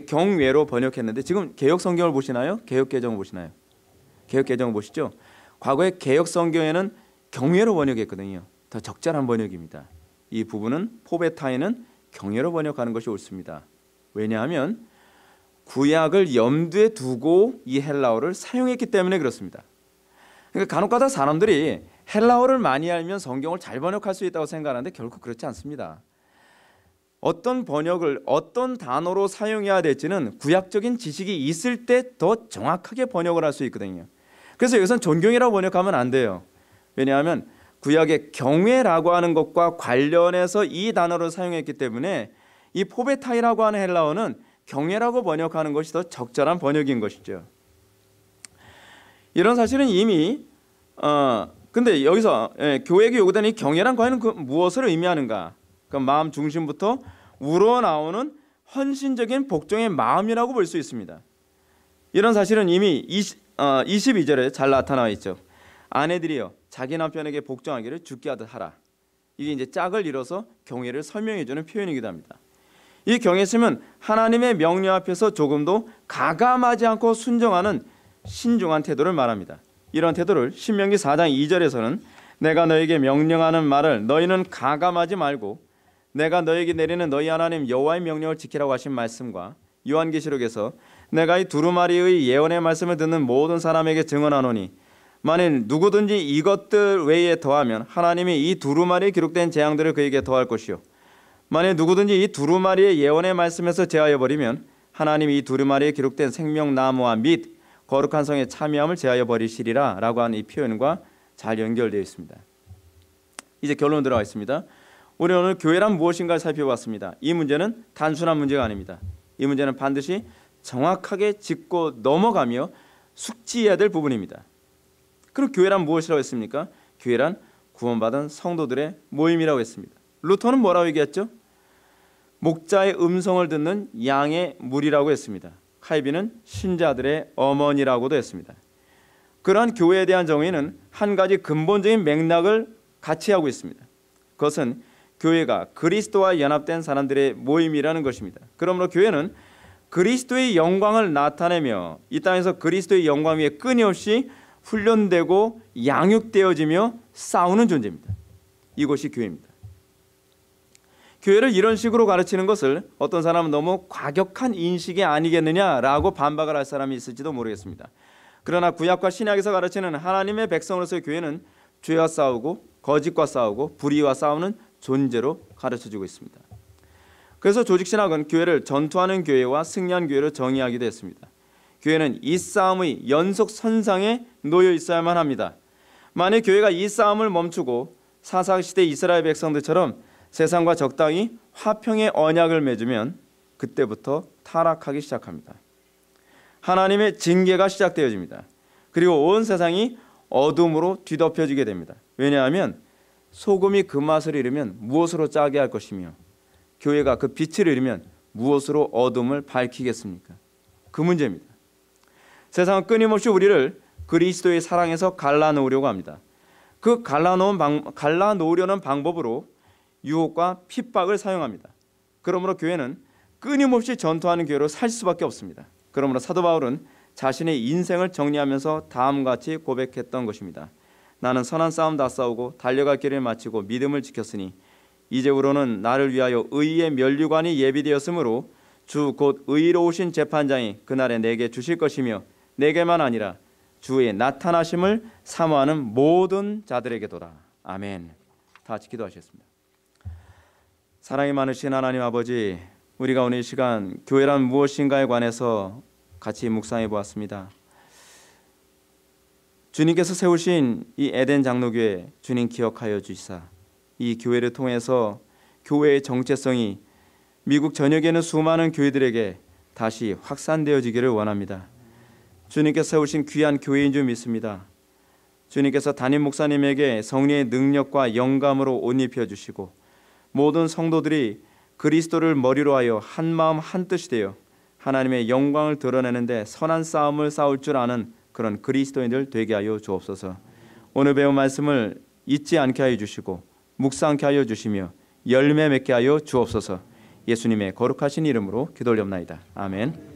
S1: 경외로 번역했는데, 지금 개역 성경을 보시나요? 개역 개정을 보시나요? 개역 개정을 보시죠. 과거에 개역 성경에는 경외로 번역했거든요. 더 적절한 번역입니다. 이 부분은 포베타이는 경외로 번역하는 것이 옳습니다. 왜냐하면 구약을 염두에 두고 이 헬라어를 사용했기 때문에 그렇습니다. 그러니까 간혹가다 사람들이 헬라어를 많이 알면 성경을 잘 번역할 수 있다고 생각하는데 결코 그렇지 않습니다. 어떤 번역을 어떤 단어로 사용해야 될지는 구약적인 지식이 있을 때 더 정확하게 번역을 할 수 있거든요. 그래서 여기서는 존경이라고 번역하면 안 돼요. 왜냐하면 구약의 경외라고 하는 것과 관련해서 이 단어를 사용했기 때문에 이 포베타이라고 하는 헬라어는 경외라고 번역하는 것이 더 적절한 번역인 것이죠. 이런 사실은 이미 근데 여기서 교회에게 요구되는 이 경외란 과연 무엇을 의미하는가? 그 마음 중심부터 우러나오는 헌신적인 복종의 마음이라고 볼 수 있습니다. 이런 사실은 이미 22절에 잘 나타나 있죠. 아내들이여 자기 남편에게 복종하기를 주께 하듯 하라. 이게 이제 짝을 이뤄서 경외를 설명해 주는 표현이기도 합니다. 이 경외심은 하나님의 명령 앞에서 조금도 가감하지 않고 순종하는 신중한 태도를 말합니다. 이런 태도를 신명기 4장 2절에서는 내가 너에게 명령하는 말을 너희는 가감하지 말고 내가 너에게 내리는 너희 하나님 여호와의 명령을 지키라고 하신 말씀과 요한계시록에서 내가 이 두루마리의 예언의 말씀을 듣는 모든 사람에게 증언하노니 만일 누구든지 이것들 외에 더하면 하나님이 이 두루마리에 기록된 재앙들을 그에게 더할 것이요 만일 누구든지 이 두루마리의 예언의 말씀에서 제하여 버리면 하나님이 이 두루마리에 기록된 생명나무와 및 거룩한 성의 참여함을 제하여 버리시리라 라고 하는 이 표현과 잘 연결되어 있습니다. 이제 결론 들어가 있습니다. 우리 오늘 교회란 무엇인가를 살펴봤습니다. 이 문제는 단순한 문제가 아닙니다. 이 문제는 반드시 정확하게 짚고 넘어가며 숙지해야 될 부분입니다. 그럼 교회란 무엇이라고 했습니까? 교회란 구원받은 성도들의 모임이라고 했습니다. 루터는 뭐라고 얘기했죠? 목자의 음성을 듣는 양의 무리라고 했습니다. 칼빈은 신자들의 어머니라고도 했습니다. 그러한 교회에 대한 정의는 한 가지 근본적인 맥락을 같이 하고 있습니다. 그것은 교회가 그리스도와 연합된 사람들의 모임이라는 것입니다. 그러므로 교회는 그리스도의 영광을 나타내며 이 땅에서 그리스도의 영광 위에 끊임없이 훈련되고 양육되어지며 싸우는 존재입니다. 이것이 교회입니다. 교회를 이런 식으로 가르치는 것을 어떤 사람은 너무 과격한 인식이 아니겠느냐라고 반박을 할 사람이 있을지도 모르겠습니다. 그러나 구약과 신약에서 가르치는 하나님의 백성으로서의 교회는 죄와 싸우고 거짓과 싸우고 불의와 싸우는 존재로 가르쳐주고 있습니다. 그래서 조직신학은 교회를 전투하는 교회와 승리한 교회로 정의하기도 했습니다. 교회는 이 싸움의 연속 선상에 놓여 있어야만 합니다. 만약 교회가 이 싸움을 멈추고 사사시대 이스라엘 백성들처럼 세상과 적당히 화평의 언약을 맺으면 그때부터 타락하기 시작합니다. 하나님의 징계가 시작되어집니다. 그리고 온 세상이 어둠으로 뒤덮여지게 됩니다. 왜냐하면 소금이 그 맛을 잃으면 무엇으로 짜게 할 것이며 교회가 그 빛을 잃으면 무엇으로 어둠을 밝히겠습니까? 그 문제입니다. 세상은 끊임없이 우리를 그리스도의 사랑에서 갈라놓으려고 합니다. 그 갈라놓으려는 방법으로 유혹과 핍박을 사용합니다. 그러므로 교회는 끊임없이 전투하는 교회로 살 수밖에 없습니다. 그러므로 사도 바울은 자신의 인생을 정리하면서 다음과 같이 고백했던 것입니다. 나는 선한 싸움 다 싸우고 달려갈 길을 마치고 믿음을 지켰으니 이제후로는 나를 위하여 의의 면류관이 예비되었으므로 주 곧 의로우신 재판장이 그날에 내게 주실 것이며 내게만 아니라 주의 나타나심을 사모하는 모든 자들에게도다. 아멘. 다 같이 기도하시겠습니다. 사랑이 많으신 하나님 아버지, 우리가 오늘 이 시간 교회란 무엇인가에 관해서 같이 묵상해 보았습니다. 주님께서 세우신 이 에덴 장로교회 주님 기억하여 주시사 이 교회를 통해서 교회의 정체성이 미국 전역에 있는 수많은 교회들에게 다시 확산되어지기를 원합니다. 주님께서 세우신 귀한 교회인 줄 믿습니다. 주님께서 담임 목사님에게 성령의 능력과 영감으로 옷 입혀주시고 모든 성도들이 그리스도를 머리로 하여 한마음 한뜻이 되어 하나님의 영광을 드러내는데 선한 싸움을 싸울 줄 아는 그런 그리스도인들 되게 하여 주옵소서. 오늘 배운 말씀을 잊지 않게 하여 주시고 묵상케 하여 주시며 열매 맺게 하여 주옵소서. 예수님의 거룩하신 이름으로 기도올리옵나이다. 아멘.